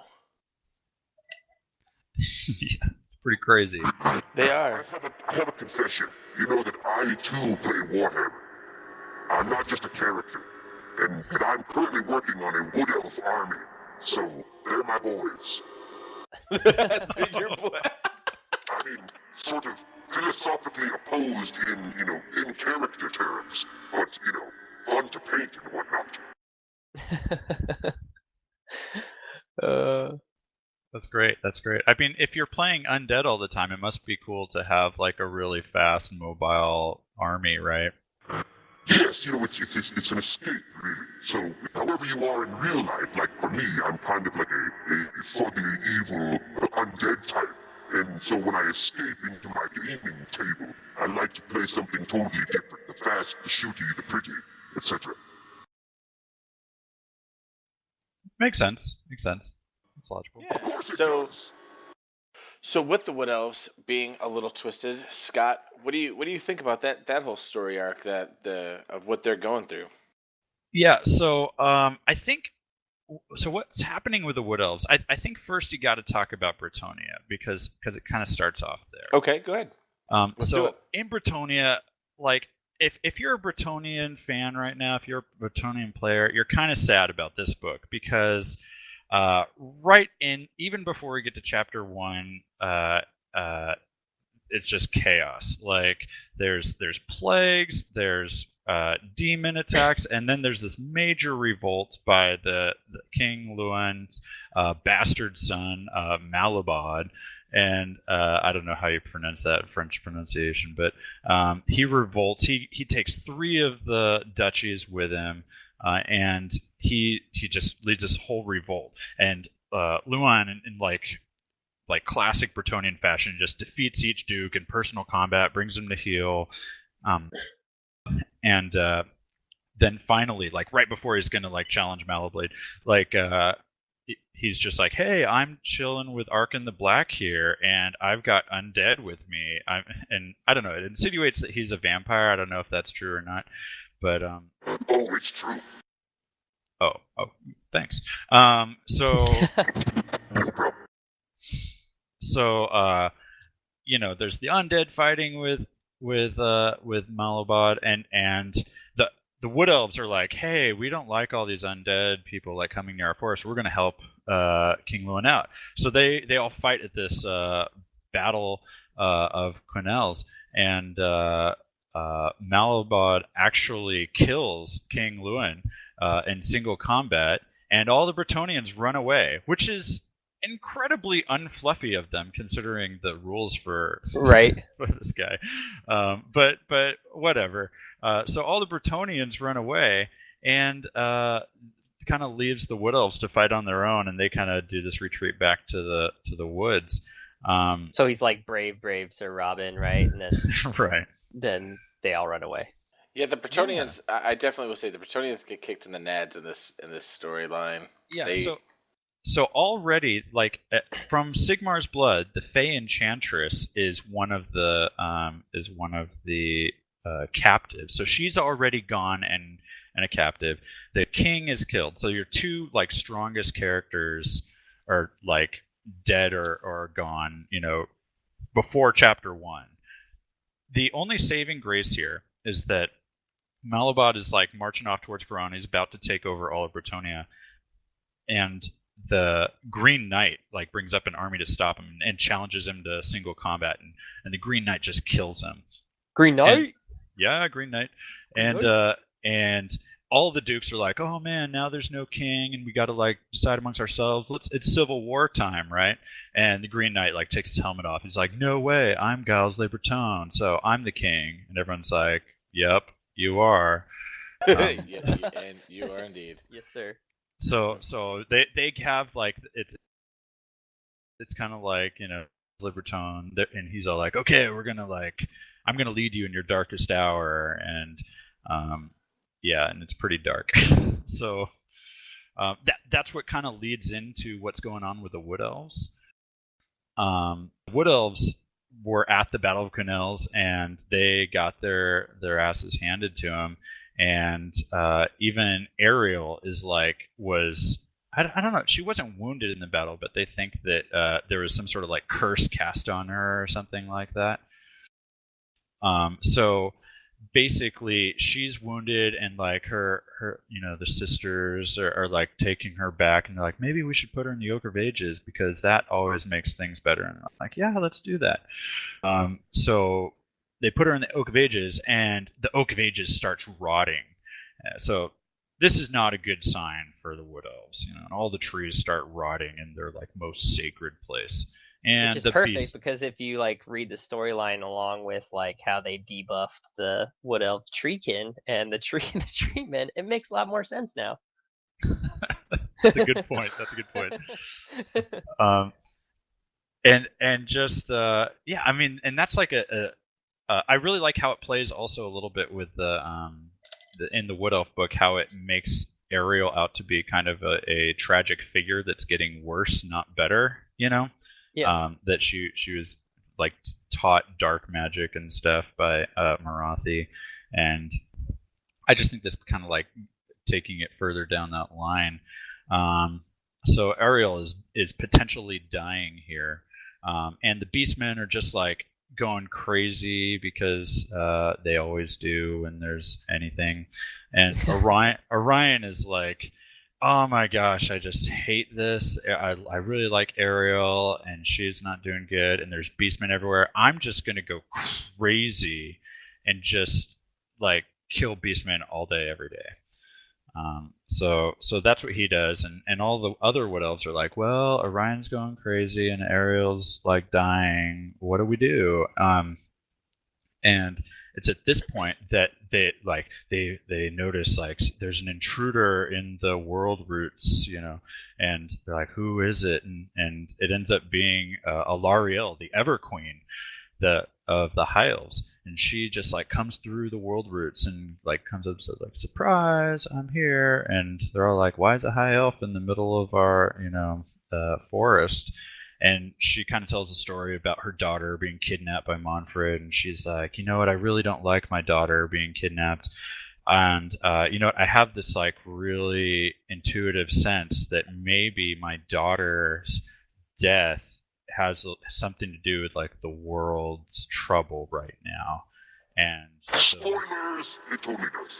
Yeah, it's pretty crazy. They are. I have a confession. You know that I too play Warhammer. I'm not just a character, and I'm currently working on a Wood Elf army. So they're my boys. They're your boys. I mean, sort of philosophically opposed in character terms, but fun to paint and whatnot. That's great. I mean, if you're playing undead all the time, it must be cool to have like a really fast, mobile army, right? Yes, it's an escape, really. So, however you are in real life, like for me, I'm kind of like a fugly, evil, undead type. And so when I escape into my gaming table, I like to play something totally different. The fast, the shooty, the pretty, etc. Makes sense. It's logical. Yeah. So with the Wood Elves being a little twisted, Scott, what do you think about that whole story arc of what they're going through? Yeah. So I think. So what's happening with the Wood Elves? I think first you got to talk about Bretonnia because it kind of starts off there. Okay, go ahead. Let's do it. In Bretonnia, like if you're a Bretonian fan right now, if you're a Bretonian player, you're kind of sad about this book because. Even before we get to chapter 1, it's just chaos. Like there's plagues, there's demon attacks, and then there's this major revolt by the King Luan's bastard son, Malabad. And I don't know how you pronounce that French pronunciation, but he revolts. He takes 3 of the duchies with him. And he just leads this whole revolt, and Luan in like classic Bretonian fashion just defeats each duke in personal combat, brings him to heel, and then finally, like right before he's gonna like challenge Malablade, like he's just like, hey, I'm chilling with Arkin the Black here, and I've got undead with me. And I don't know, it insinuates that he's a vampire. I don't know if that's true or not. But oh, it's true. Oh, thanks. So So there's the undead fighting with Malabad, and the wood elves are like, hey, we don't like all these undead people like coming near our forest. We're going to help King Lewin out. So they all fight at this battle of quenelles, and Malabad actually kills King Lewin in single combat, and all the Bretonnians run away, which is incredibly unfluffy of them considering the rules for this guy. But whatever. So all the Bretonnians run away, and kind of leaves the wood elves to fight on their own, and they kind of do this retreat back to the woods. So he's like brave Sir Robin, right? And then right. Then they all run away. Yeah, the Bretonnians. Yeah. I definitely will say the Bretonnians get kicked in the nads in this storyline. Yeah. So already, like from Sigmar's blood, the Fey Enchantress is one of the captives. So she's already gone and a captive. The king is killed. So your two like strongest characters are like dead or gone. Before chapter 1. The only saving grace here is that Malabad is like marching off towards Verona. He's about to take over all of Bretonnia, and the Green Knight like brings up an army to stop him and challenges him to single combat, and the Green Knight just kills him. Green Knight? Green Knight. And all the dukes are like, oh man, now there's no king, and we got to like decide amongst ourselves. It's Civil War time, right? And the Green Knight like takes his helmet off. He's like, no way, I'm Giles Le Breton, so I'm the king. And everyone's like, yep, you are. And you are indeed. Yes, sir. So they have like it's kind of like Le Breton, and he's all like, okay, I'm gonna lead you in your darkest hour, and and it's pretty dark. So that's what kind of leads into what's going on with the Wood Elves. Wood Elves were at the Battle of Quenelles, and they got their asses handed to them. And even Ariel is I don't know. She wasn't wounded in the battle, but they think that there was some sort of like curse cast on her or something like that. So basically, she's wounded, and like her the sisters are like taking her back, and they're like, maybe we should put her in the Oak of Ages because that always makes things better. And I'm like, yeah, let's do that. So they put her in the Oak of Ages, and the Oak of Ages starts rotting. So this is not a good sign for the Wood Elves, and all the trees start rotting in their like most sacred place. And which is perfect because if you like read the storyline along with like how they debuffed the Wood Elf treekin and the treemen, it makes a lot more sense now. That's a good point. And just I mean, and that's like I really like how it plays also a little bit with the in the Wood Elf book, how it makes Ariel out to be kind of a tragic figure that's getting worse, not better. Yeah. That she was like taught dark magic and stuff by Marathi, and I just think this kind of like taking it further down that line. So Ariel is potentially dying here, and the Beastmen are just like going crazy because they always do when there's anything, and Orion is like, oh my gosh, I just hate this. I really like Ariel, and she's not doing good, and there's Beastmen everywhere. I'm just gonna go crazy and just like kill Beastmen all day, every day. So that's what he does, and all the other Wood Elves are like, well, Orion's going crazy and Ariel's like dying. What do we do? And it's at this point that they notice like there's an intruder in the world roots, and they're like, who is it? And it ends up being Alariel, the Ever Queen, of the High Elves, and she just like comes through the world roots and like comes up and says like, surprise, I'm here. And they're all like, why is a high elf in the middle of our forest? And she kind of tells a story about her daughter being kidnapped by Manfred, and she's like, you know what, I really don't like my daughter being kidnapped, and I have this like really intuitive sense that maybe my daughter's death has something to do with like the world's trouble right now, and so, Spoilers! It totally does.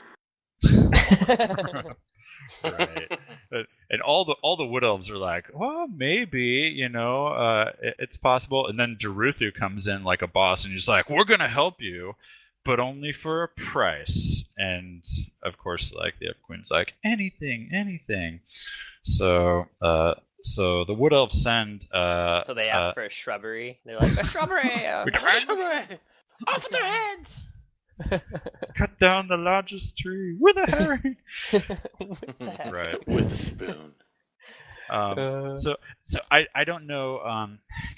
right. And all the wood elves are like, well, maybe, it's possible. And then Daruthu comes in like a boss, and he's like, we're gonna help you, but only for a price. And of course, like the Elf Queen's like, anything. So the wood elves send. So they ask for a shrubbery. They're like, a shrubbery. A shrubbery. Off with their heads. Cut down the largest tree with a herring. Right, with a spoon. So I don't know.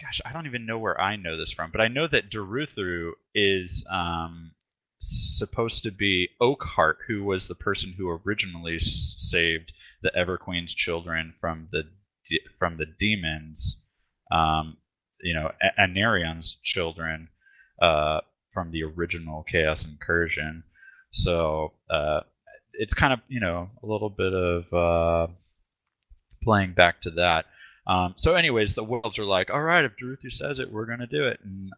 Gosh, I don't even know where I know this from, but I know that Daruthu is supposed to be Oakheart, who was the person who originally saved the Everqueen's children from the demons. Anarion's children. From the original Chaos Incursion. So it's kind of, a little bit of playing back to that. So anyways, the worlds are like, all right, if Daruthu says it, we're going to do it. And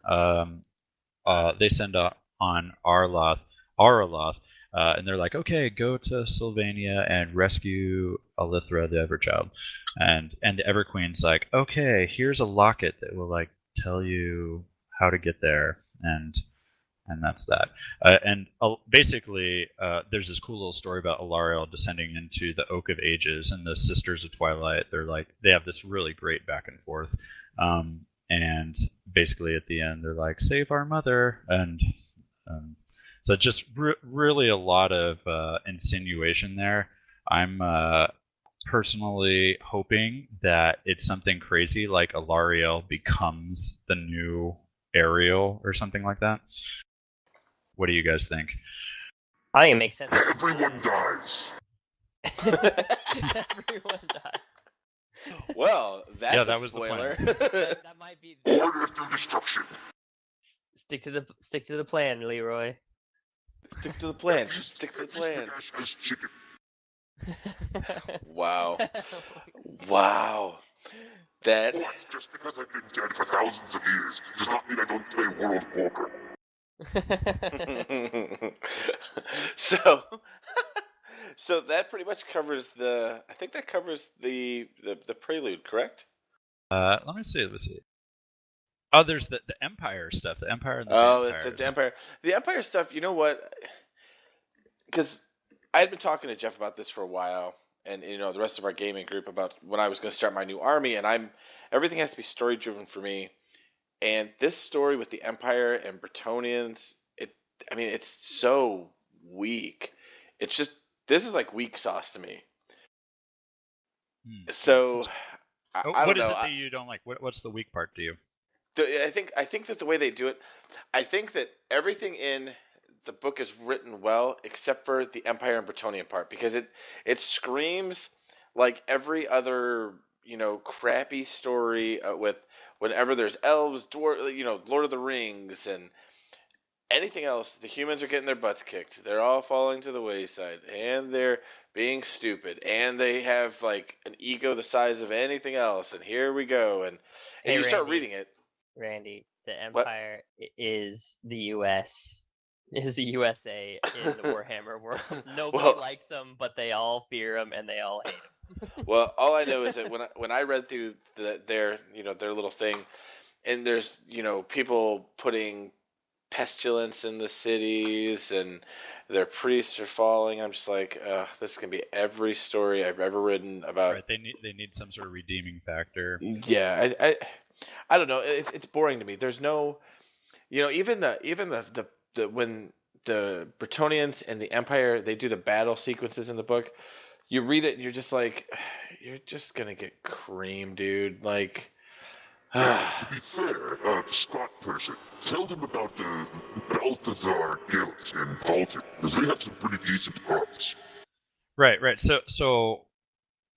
they send on Araloth, and they're like, okay, go to Sylvania and rescue Alithra, the Everchild. And the Everqueen's like, okay, here's a locket that will like tell you how to get there. And that's that. Basically, there's this cool little story about Alariel descending into the Oak of Ages and the Sisters of Twilight. They have this really great back and forth. And basically at the end, they're like, save our mother. And so just really a lot of insinuation there. I'm personally hoping that it's something crazy like Alariel becomes the new Ariel or something like that. What do you guys think? I think it makes sense. Everyone dies. Everyone dies. Well, that's that a was spoiler. That might be. Order through destruction. Stick to the plan, Leroy. Stick to the plan. Stick to the plan. As chicken. Wow. Wow. That. But just because I've been dead for thousands of years does not mean I don't play World Poker. So that pretty much covers I think that covers the prelude, correct? Let me see. Oh, there's the Empire stuff. The Empire and the the Empire. The Empire stuff. You know what? Because I had been talking to Jeff about this for a while, and the rest of our gaming group about when I was going to start my new army, and everything has to be story driven for me. And this story with the Empire and Bretonnians, it's so weak. It's just, this is like weak sauce to me. So, I don't know. What is it that you don't like? What's the weak part to you? I think that the way they do it, I think that everything in the book is written well, except for the Empire and Bretonnian part, because it screams like every other, crappy story with whenever there's elves, Lord of the Rings, and anything else. The humans are getting their butts kicked. They're all falling to the wayside, and they're being stupid, and they have like an ego the size of anything else. And here we go, and you start reading it. Randy, the Empire is the U.S. Is the USA in the Warhammer world. Nobody likes them, but they all fear them and they all hate them. Well, all I know is that when I read through their little thing, and there's people putting pestilence in the cities and their priests are falling, I'm just like, this is gonna be every story I've ever written about. Right, they need some sort of redeeming factor. Yeah, I don't know. It's boring to me. There's no, even the when the Bretonnians and the Empire, they do the battle sequences in the book. You read it and you're just like, you're just gonna get creamed, dude. Like, To be fair, the Scott person, tell them about the Balthazar guilt and Vaulted, because they have some pretty decent parts. Right. So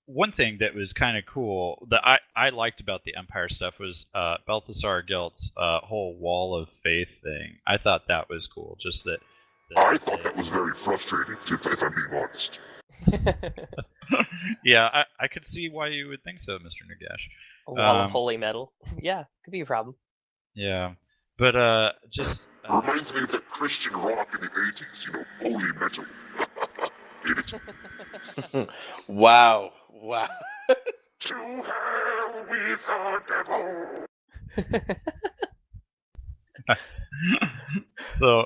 one thing that was kind of cool that I liked about the Empire stuff was Balthazar Guilt's whole Wall of Faith thing. I thought that was cool. Just that I thought that was very frustrating, if I'm being honest. Yeah, I could see why you would think so, Mr. Nagash. A wall of holy metal. Yeah, could be a problem. Yeah, but just Reminds me of that Christian rock in the 80s, holy metal. Get it? Wow. To hell with the devil. nice. So,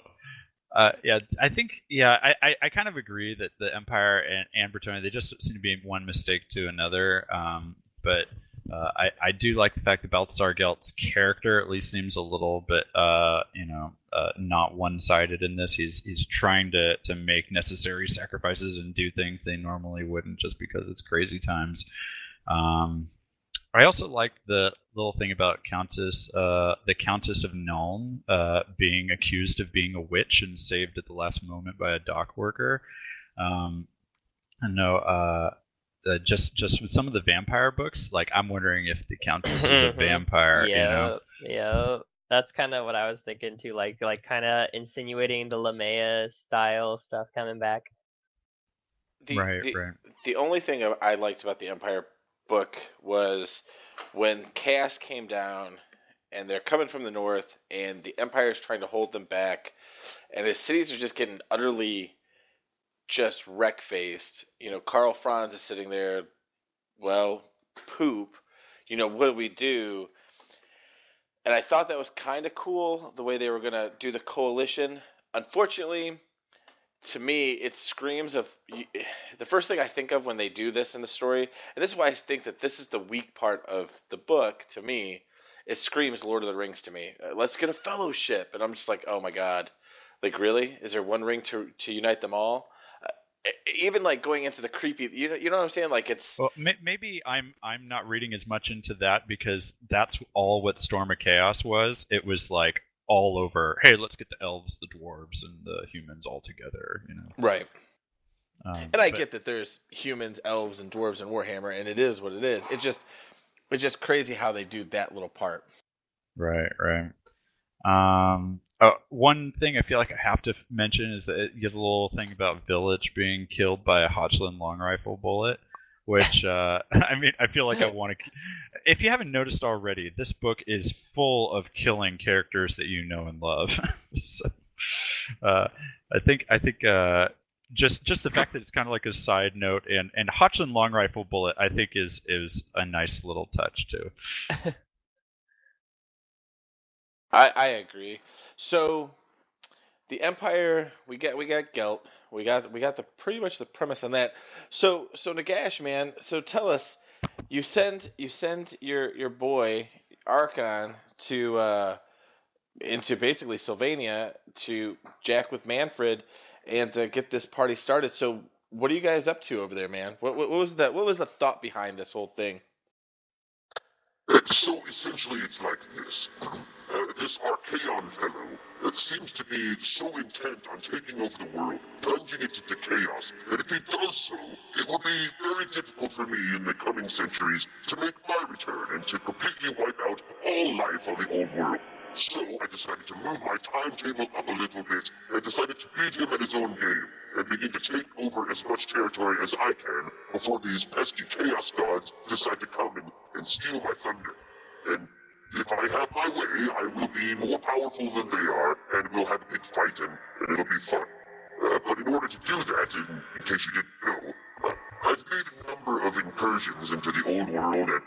yeah, I think, I kind of agree that the Empire and Bretonnia, they just seem to be one mistake to another. But I do like the fact that Balthasar Gelt's character at least seems a little bit, not one-sided in this. He's trying to make necessary sacrifices and do things they normally wouldn't just because it's crazy times. I also like the little thing about the Countess of Nuln being accused of being a witch and saved at the last moment by a dock worker. I know, just with some of the vampire books, like I'm wondering if the Countess is a vampire. Yeah. That's kind of what I was thinking too, like kind of insinuating the Lamea style stuff coming back. Right. The only thing I liked about the Empire book was when chaos came down and they're coming from the north and the Empire is trying to hold them back and the cities are just getting utterly just wreck-faced. Karl Franz is sitting there, well, poop. What do we do? And I thought that was kind of cool, the way they were going to do the coalition. Unfortunately, to me, it screams of the first thing I think of when they do this in the story, and this is why I think that this is the weak part of the book to me. It screams Lord of the Rings to me. Let's get a fellowship, and I'm just like, oh my god, like really? Is there one ring to unite them all? Even like going into the creepy, you know what I'm saying? Like it's. Well, maybe I'm not reading as much into that because that's all what Storm of Chaos was. It was like all over. Hey, let's get the elves, the dwarves, and the humans all together. Right. And I get that there's humans, elves, and dwarves in Warhammer, and it is what it is. It's just crazy how they do that little part. Right. One thing I feel like I have to mention is that it gives a little thing about Village being killed by a Hotchland long rifle bullet, which, I feel like I want to... If you haven't noticed already, this book is full of killing characters that you know and love. So, I think just the fact that it's kind of like a side note, and Hotchland long rifle bullet, I think is a nice little touch too. I agree. So the Empire, we got Gelt, we got the pretty much the premise on that. So Nagash, man, so tell us, you send your boy Archon to into basically Sylvania to jack with Manfred and to get this party started. So what are you guys up to over there, man? What was that? What was the thought behind this whole thing? So essentially it's like this. This Archaon fellow that seems to be so intent on taking over the world, plunging it into chaos, that if he does so, it will be very difficult for me in the coming centuries to make my return and to completely wipe out all life on the old world. So I decided to move my timetable up a little bit and decided to beat him at his own game and begin to take over as much territory as I can before these pesky chaos gods decide to come and steal my thunder. And if I have my way, I will be more powerful than they are, and we'll have a big fight, and it'll be fun. But in order to do that, in case you didn't know, I've made a number of incursions into the old world and,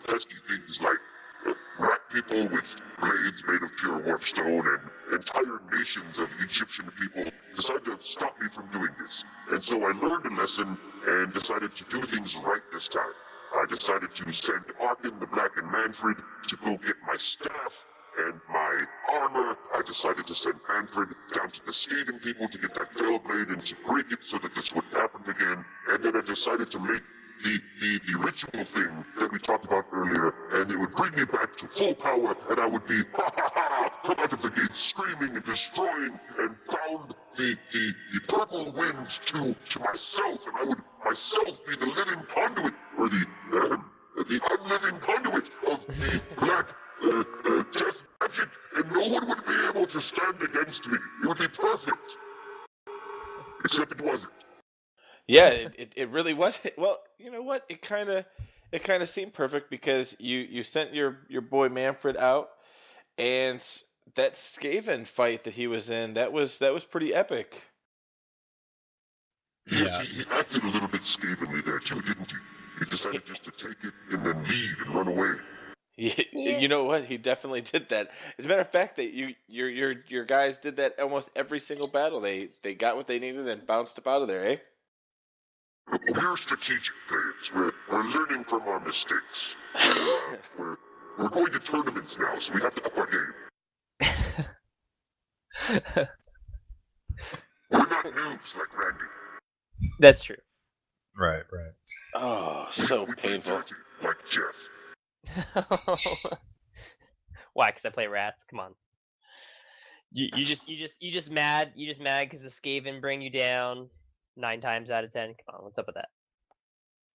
pesky things like rat people with blades made of pure warp stone, and entire nations of Egyptian people decided to stop me from doing this. And so I learned a lesson and decided to do things right this time. I decided to send Arkin, the Black, and Manfred to go get my staff and my armor. I decided to send Manfred down to the skating people to get that veil blade and to break it so that this wouldn't happen again. And then I decided to make the ritual thing that we talked about earlier, and it would bring me back to full power, and I would be, come out of the gate screaming and destroying, and bound the purple winds to myself, and I would myself be the living conduit, or the unliving conduit of the black death magic, and no one would be able to stand against me. It would be perfect. Except it wasn't. Yeah, it really was. Well, you know what? It kind of seemed perfect because you sent your boy Manfred out, and that Skaven fight that he was in, that was pretty epic. Yes, Yeah. he acted a little bit scavenly there too, didn't he? He decided just to take it and then leave and run away. Yeah. You know what? He definitely did that. As a matter of fact, that your guys did that almost every single battle. They got what they needed and bounced up out of there, eh? We're strategic players. We're learning from our mistakes. We're going to tournaments now, so we have to up our game. We're not noobs like Randy. That's true. Right. Oh, so We play painful. dirty, like Jeff. Why? Because I play rats. Come on. You just mad because the Skaven bring you down 9 times out of 10. Come on, what's up with that?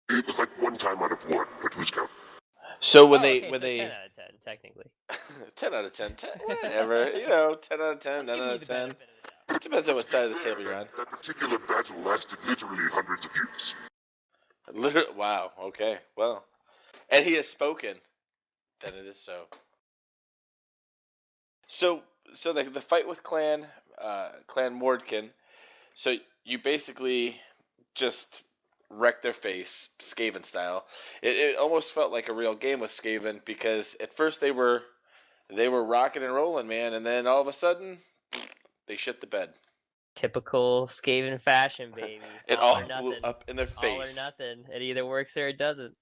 It was like 1 time out of 1, but who's counting? So when Oh, they okay, when so they 10 out of 10 technically. 10 out of 10, whatever, 10 out of 10, I'm 9 giving out you of the 10. benefit of the doubt. It depends on what side of the table you're on. That particular battle lasted literally hundreds of years. Literally, wow. Okay. Well, and he has spoken. Then it is so. So the fight with Clan Mordkin. So you basically just wrecked their face, Skaven style. It almost felt like a real game with Skaven because at first they were rocking and rolling, man, and then all of a sudden they shit the bed. Typical Skaven fashion, baby. It all all or blew nothing. up in their All or face. nothing. It either works or it doesn't.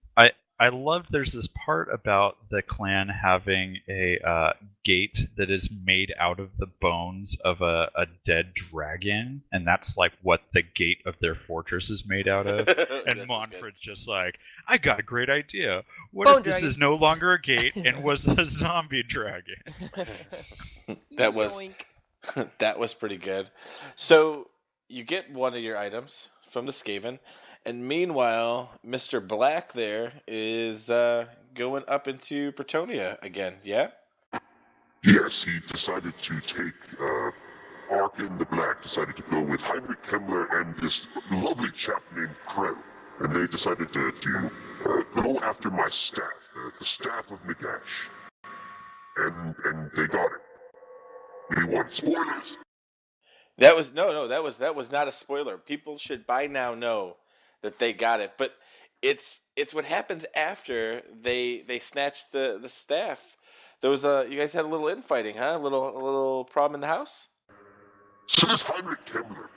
I love there's this part about the clan having a gate that is made out of the bones of a dead dragon, and that's like what the gate of their fortress is made out of. And Monfred's just like, I got a great idea. What Bone if this dragon. is no longer a gate and was a zombie dragon? That was Yoink. that was pretty good. So you get one of your items from the Skaven, and meanwhile, Mr. Black there is going up into Bretonia again. Yeah. Yes, he decided to take Arkin the Black decided to go with Heinrich Himmler and this lovely chap named Krell. And they decided to go after my staff, the staff of Nagash. And they got it. We want spoilers. That was that was not a spoiler. People should by now know that they got it, but it's what happens after they snatched the staff. There was you guys had a little infighting, huh? A little problem in the house. So this Heinrich Himmler,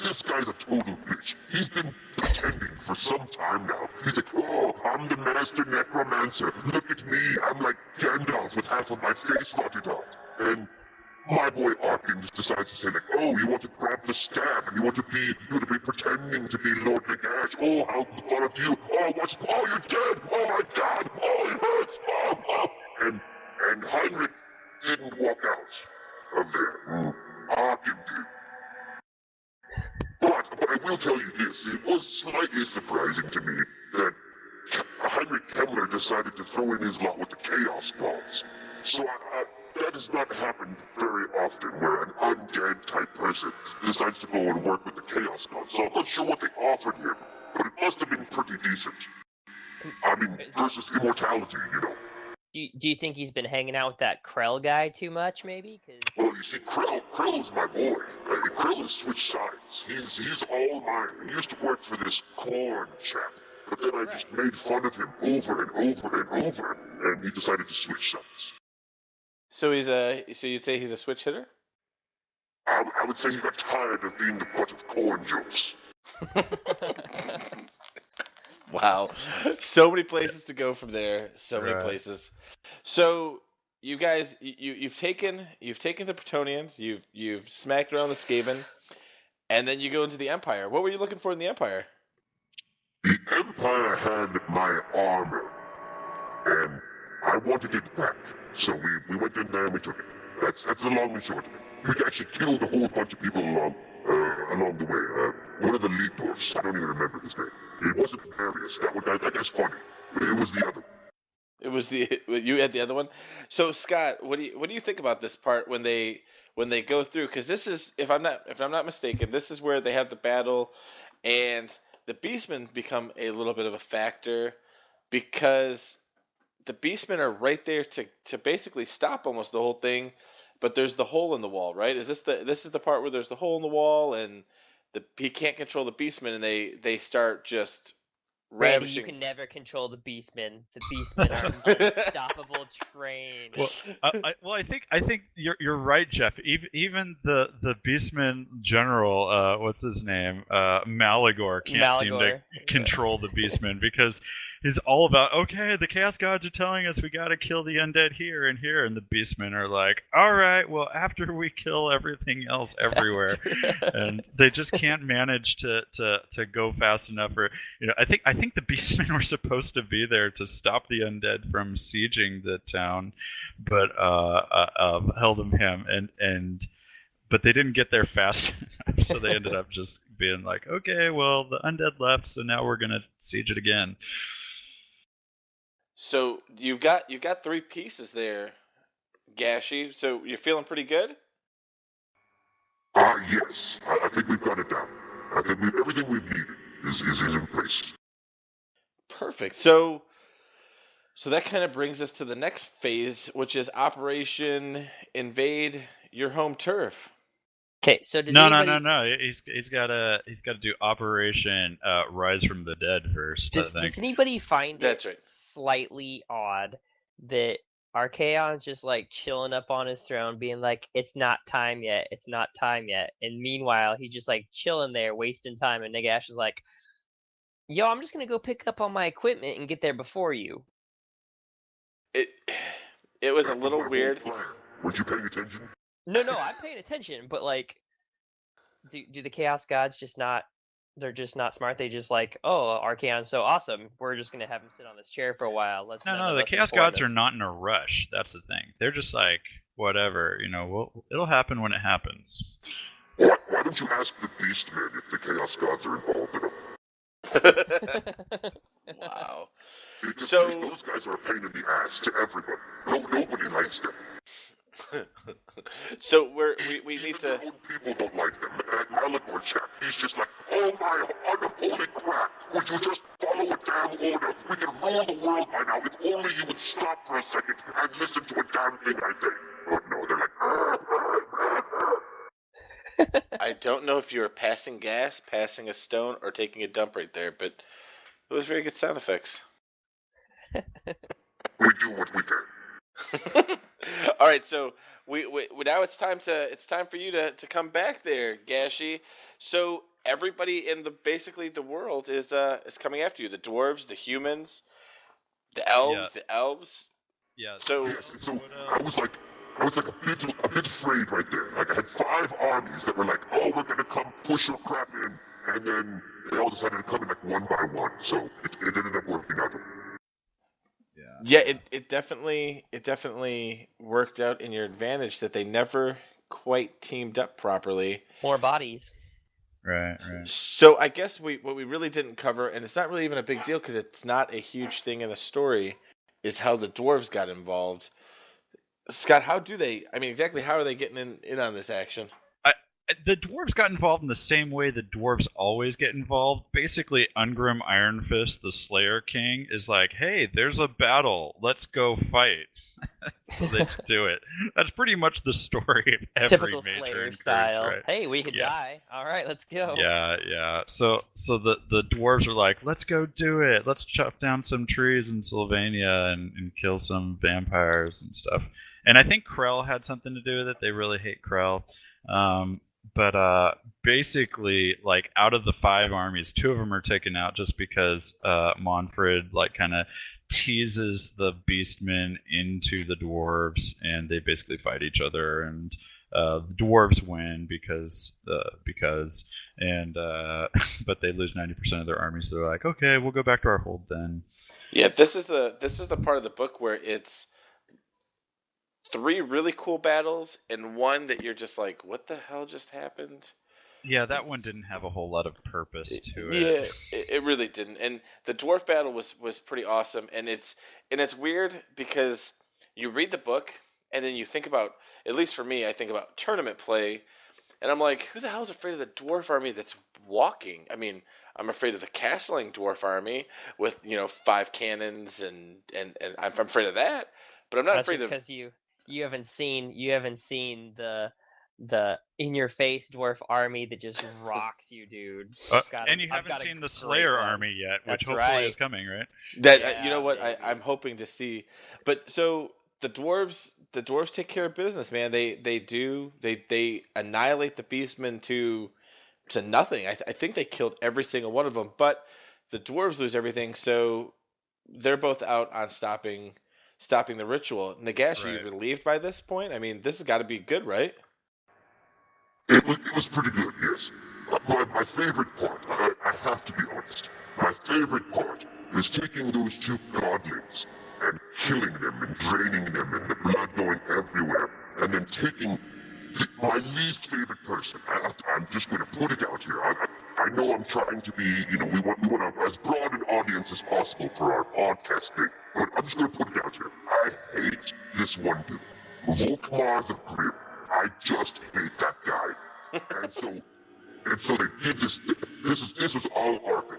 this guy's a total bitch. He's been pretending for some time now. He's like, oh, I'm the master necromancer. Look at me. I'm like Gandalf with half of my face rotted out. And my boy Arkin just decides to say like, oh, you want to grab the staff and you want to be pretending to be Lord Nagash. Oh, how fun of you. Oh, oh, you're dead. Oh my God. Oh, it hurts. Oh. And Heinrich didn't walk out of there. Arkin did. But I will tell you this, it was slightly surprising to me that Heinrich Himmler decided to throw in his lot with the Chaos Gods. So that has not happened very often, where an undead type person decides to go and work with the Chaos Gods. So I'm not sure what they offered him, but it must have been pretty decent. I mean, versus immortality, you know. Do you think he's been hanging out with that Krell guy too much, maybe? Well, you see, Krell is my boy. Krell has switched sides. He's all mine. He used to work for this Korn chap, but then I just made fun of him over and over and over, and he decided to switch sides. So so you'd say he's a switch hitter? I would say he got tired of being the butt of Korn jokes. Wow, so many places to go from there. So many places. So you guys, you've taken the Bretonians, you've smacked around the Skaven, and then you go into the Empire. What were you looking for in the Empire? The Empire had my armor, and I wanted it back. So we went in there and we took it. That's the long and short of it. We actually killed a whole bunch of people along the way. One of the lead dwarfs, I don't even remember his name. It wasn't Marius. That guy's funny. It was the other. It was you had the other one. So Scott, what do you think about this part when they go through? Because this is, if I'm not mistaken, this is where they have the battle, and the Beastmen become a little bit of a factor because the Beastmen are right there to basically stop almost the whole thing, but there's the hole in the wall, right? Is this is the part where there's the hole in the wall and he can't control the Beastmen and they start just Randy, you ravishing. can never control the Beastmen. The Beastmen are an unstoppable train. Well, I think you're right, Jeff. Even the Beastman general, what's his name, Malagor, can't seem to control the Beastmen because he's all about, okay, the Chaos Gods are telling us we got to kill the undead here, and the Beastmen are like, all right, well, after we kill everything else everywhere, and they just can't manage to go fast enough. Or I think the Beastmen were supposed to be there to stop the undead from sieging the town, but LoneHammer but they didn't get there fast enough, so they ended up just being like, okay, well, the undead left, so now we're gonna siege it again. So you've got 3 pieces there, Gashi. So you're feeling pretty good? Yes. I think we've got it down. I think everything we've needed is in place. Perfect. So that kind of brings us to the next phase, which is Operation Invade Your Home Turf. Okay, so did No. He's got to do Operation Rise from the Dead first. I think. Does anybody find That's it right. slightly odd that Archaon's just like chilling up on his throne, being like, "It's not time yet. It's not time yet," and meanwhile he's just like chilling there, wasting time, and Nagash is like, "Yo, I'm just gonna go pick up all my equipment and get there before you." It was a little weird. Were you paying attention? No, I'm paying attention, but like, do the Chaos Gods just not? They're just not smart. They just like, oh, Archaon's so awesome. We're just gonna have him sit on this chair for a while. No. The Chaos Gods are not in a rush. That's the thing. They're just like, whatever. It'll happen when it happens. Why don't you ask the Beastmen if the Chaos Gods are involved in it? Wow. Because So those guys are a pain in the ass to everybody. Nobody likes them. So we need Even to. their own people don't like them. That Malagor chap, he's just like, oh my unholy crap, would you just follow a damn order? We can rule the world by now if only you would stop for a second and listen to a damn thing I say. Oh no, they're like, I don't know if you were passing gas, passing a stone, or taking a dump right there, but it was very good sound effects. we do what we can. All right, so we now it's time for you to come back there, Gashi. So everybody in basically the world is coming after you. The dwarves, the humans, the elves, Yeah. So I was like a bit afraid right there. Like I had 5 armies that were like, oh, we're gonna come push your crap in, and then they all decided to come in like one by one. So it ended up working out. Yeah, it definitely worked out in your advantage that they never quite teamed up properly. More bodies. Right. So I guess what we really didn't cover, and it's not really even a big deal because it's not a huge thing in the story, is how the dwarves got involved. Scott, how are they getting in on this action? The dwarves got involved in the same way the dwarves always get involved. Basically, Ungrim Ironfist, the Slayer King, is like, hey, there's a battle. Let's go fight. So they just do it. That's pretty much the story of every Typical major Slayer encourage, style. right? Hey, we could die. All right, let's go. Yeah. So the dwarves are like, let's go do it. Let's chop down some trees in Sylvania and kill some vampires and stuff. And I think Krell had something to do with it. They really hate Krell. But basically, like, out of the 5 armies, 2 of them are taken out just because Monfred, like, kind of teases the Beastmen into the dwarves, and they basically fight each other, and the dwarves win because but they lose 90% of their armies. So they're like, okay, we'll go back to our hold then. Yeah, this is the part of the book where it's 3 really cool battles and one that you're just like, what the hell just happened? Yeah, that one didn't have a whole lot of purpose to it. Yeah, it really didn't. And the dwarf battle was pretty awesome. And it's weird because you read the book and then you think about, at least for me, I think about tournament play, and I'm like, who the hell's afraid of the dwarf army that's walking? I mean, I'm afraid of the castling dwarf army with 5 cannons and I'm afraid of that. But I'm not That's afraid just of. because you haven't seen the in your face dwarf army that just rocks you, dude. And you haven't seen the Slayer army yet, which That's hopefully right. is coming, right? That you know what baby. I'm hoping to see. But so the dwarves take care of business, man. They annihilate the beastmen to nothing. I think they killed every single one of them, but the dwarves lose everything, so they're both out on stopping the ritual. Nagash, are you Right. relieved by this point? I mean, this has got to be good, right? It was pretty good, yes. My favorite part, I have to be honest, my favorite part is taking those 2 godlings and killing them and draining them and the blood going everywhere, and then taking my least favorite person. I'm just going to put it out here. I know I'm trying to be, we want as broad an audience as possible for our podcast thing, but I'm just going to put it out here. I hate this one dude. Volkmar the Grim. I just hate that guy. And so they did this. This was all Arkin.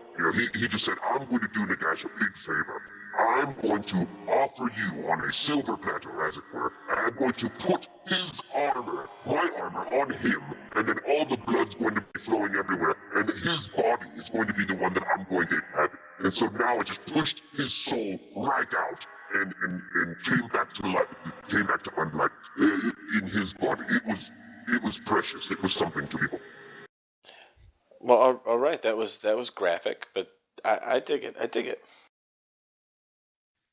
He just said, I'm going to do Nagash a big favor. I'm going to offer you on a silver platter, as it were, and I'm going to put his armor, my armor, on him, and then all the blood's going to be flowing everywhere, and his body is going to be the one that I'm going to inhabit. And so now I just pushed his soul right out and came back to life, came back to unlife in his body. It was precious. It was something to behold. Well, all right, that was graphic, but I dig it. I dig it.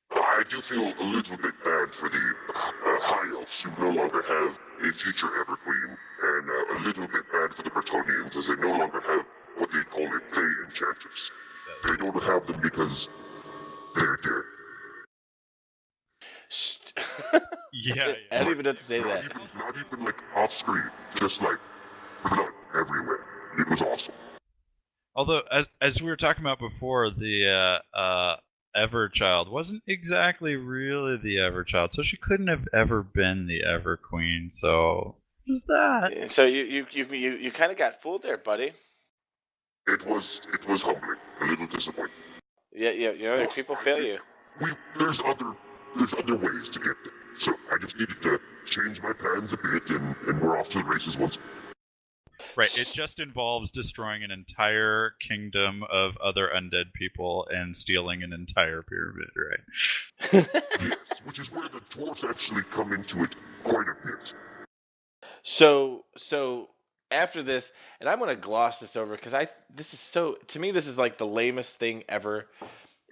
I do feel a little bit bad for the High Elves who no longer have a future Everqueen, and a little bit bad for the Bretonnians as they no longer have what they call a Fey Enchantress. They don't have them because they're dead. Yeah. I don't even have to say that. Not even like off screen, just like blood everywhere. It was awesome. Although, as we were talking about before, the Everchild wasn't exactly really the Everchild, so she couldn't have ever been the Everqueen. So who's that? So you kind of got fooled there, buddy. It was humbling, a little disappointing. Yeah, people fail you. There's other ways to get there. So I just needed to change my plans a bit, and we're off to the races once. Right, it just involves destroying an entire kingdom of other undead people and stealing an entire pyramid, right? Yes, which is where the dwarves actually come into it quite a bit. So after this, and I'm going to gloss this over because to me this is like the lamest thing ever,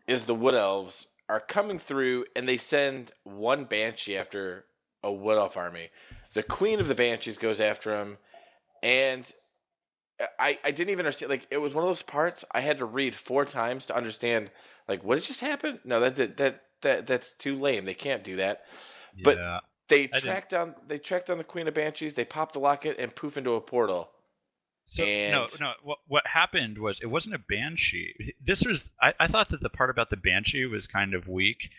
is the Wood Elves are coming through and they send one Banshee after a Wood Elf army. The Queen of the Banshees goes after them, and I didn't even understand. Like, it was one of those parts I had to read 4 times to understand. Like, what just happened? No, that's too lame. They can't do that. Yeah. But they tracked down the Queen of Banshees. They popped the locket and poof into a portal. So no. What happened was it wasn't a Banshee. This was I thought that the part about the Banshee was kind of weak,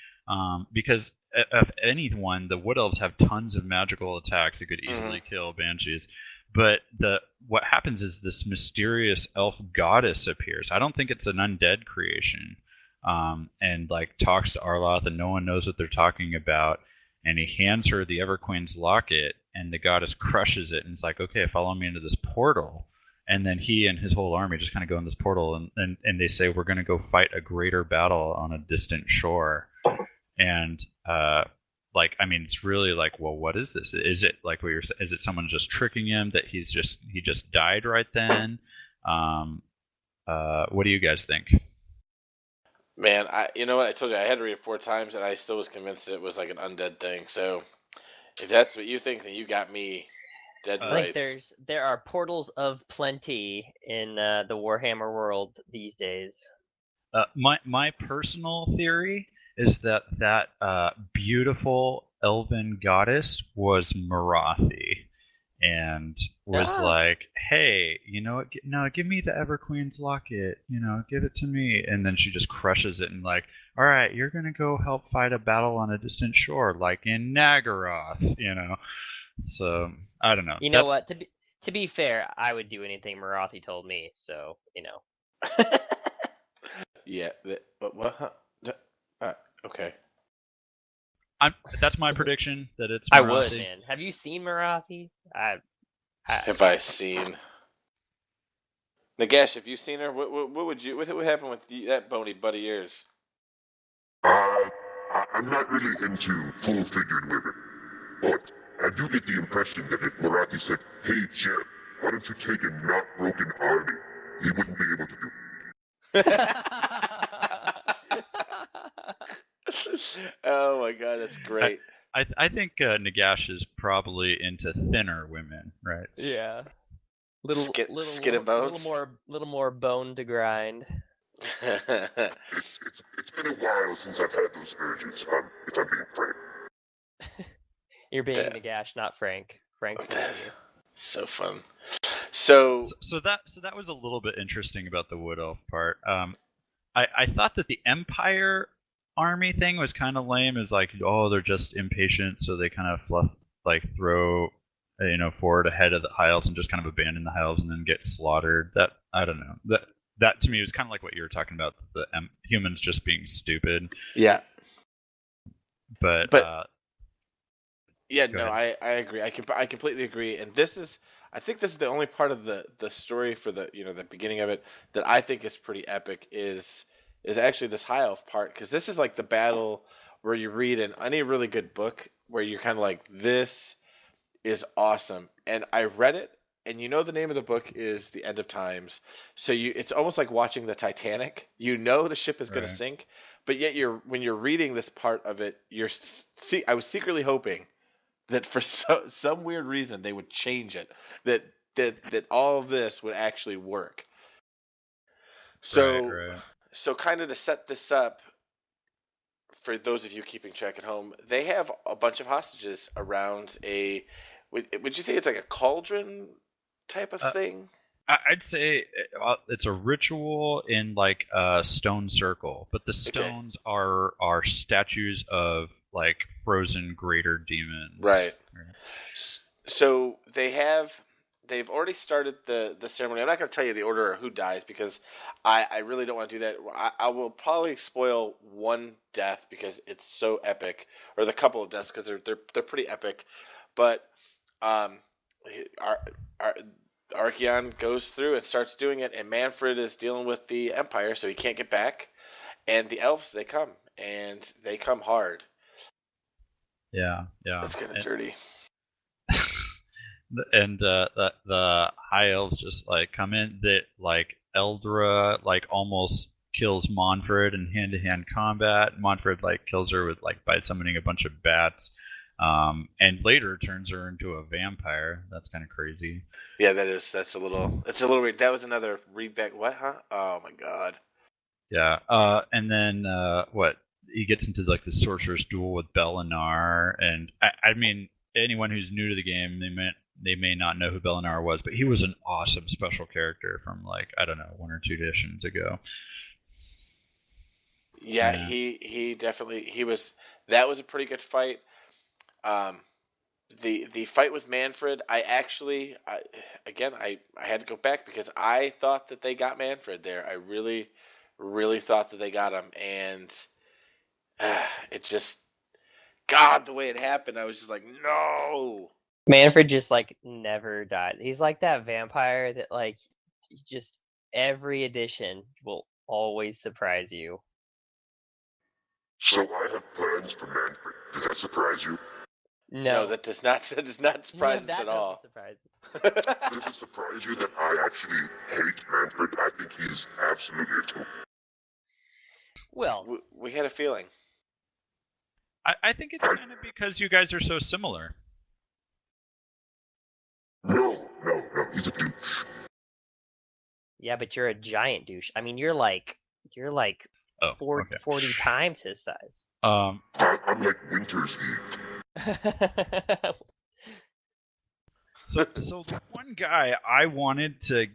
because if anyone, the Wood Elves have tons of magical attacks that could easily kill Banshees. But what happens is this mysterious elf goddess appears. I don't think it's an undead creation, and like talks to Arloth, and no one knows what they're talking about. And he hands her the Everqueen's locket, and the goddess crushes it, and is like, "Okay, follow me into this portal." And then he and his whole army just kind of go in this portal, and they say, "We're going to go fight a greater battle on a distant shore." And it's really like, well, what is this? Is it like what you're saying? Is it someone just tricking him that he just died right then? What do you guys think? Man, you know what? I told you I had to read it 4 times, and I still was convinced it was like an undead thing. So if that's what you think, then you got me dead right. I think there are portals of plenty in the Warhammer world these days. My personal theory is that beautiful elven goddess was Marathi, and was like, "Hey, you know what? No, give me the Everqueen's locket. Give it to me." And then she just crushes it and like, "All right, you're gonna go help fight a battle on a distant shore, like in Nagaroth." So I don't know. You know what? To be fair, I would do anything Marathi told me. So Yeah. What? Huh? Okay. That's my prediction that it's I Marathi. would, man. Have you seen Marathi? Have I seen? Nagash, have you seen her? What would you? What would happen with that bony butt of yours? I'm not really into full-figured women, but I do get the impression that if Marathi said, "Hey Jeff, why don't you take a not broken army?" he wouldn't be able to do it. Oh my god, that's great. I think Nagash is probably into thinner women, right? Yeah. Skin and bones. Little more bone to grind. It's been a while since I've had those urges, if I'm being frank. You're being Nagash, not Frank. Frank's being you. So fun. So that was a little bit interesting about the Wood Elf part. I thought that the Empire army thing was kind of lame. It's like, oh, they're just impatient, so they kind of throw forward ahead of the High Elves and just kind of abandon the High Elves and then get slaughtered. That, I don't know. That to me was kind of like what you were talking about, the humans just being stupid. Yeah. But yeah, no, I agree. I completely agree. And I think this is the only part of the story for the beginning of it that I think is pretty epic is actually this High Elf part, because this is like the battle where you read in any really good book where you're kind of like, this is awesome. And I read it, and the name of the book is The End of Times. So it's almost like watching the Titanic. The ship is going to sink, but yet when you're reading this part of it, I was secretly hoping that for some weird reason they would change it, that all of this would actually work. So right. So kind of to set this up, for those of you keeping track at home, they have a bunch of hostages around would you say it's like a cauldron type of thing? I'd say it's a ritual in like a stone circle, but the stones are statues of like frozen greater demons. Right. So they've already started the ceremony. I'm not going to tell you the order or who dies, because I really don't want to do that. I will probably spoil one death because it's so epic, or the couple of deaths because they're pretty epic. But Archeon goes through and starts doing it, and Manfred is dealing with the Empire, so he can't get back. And the elves, they come, and they come hard. Yeah. That's kind of dirty. And the High Elves just like come in. That like Eldra like almost kills Manfred in hand-to-hand combat. Manfred like kills her with by summoning a bunch of bats, and later turns her into a vampire. That's kind of crazy. Yeah, that's a little weird. That was another readback. What? Huh? Oh my god. Yeah. And then he gets into like the sorcerer's duel with Belinar, and I mean, anyone who's new to the game, they may not know who Belinar was, but he was an awesome special character from I don't know, 1 or 2 editions ago. Yeah. He definitely was. That was a pretty good fight. The fight with Manfred, I had to go back because I thought that they got Manfred there. I really, really thought that they got him, and it just, God, the way it happened, I was just like, no. Manfred just never died. He's like that vampire that just every edition will always surprise you. So I have plans for Manfred. Does that surprise you? No, that does not surprise us at all. Surprise. Does it surprise you that I actually hate Manfred? I think he's absolutely a tool. Well, we had a feeling. I think it's kind of because you guys are so similar. No, he's a douche. Yeah, but you're a giant douche. I mean, you're like 40 times his size. I'm like Winter's Eve. So the one guy I wanted to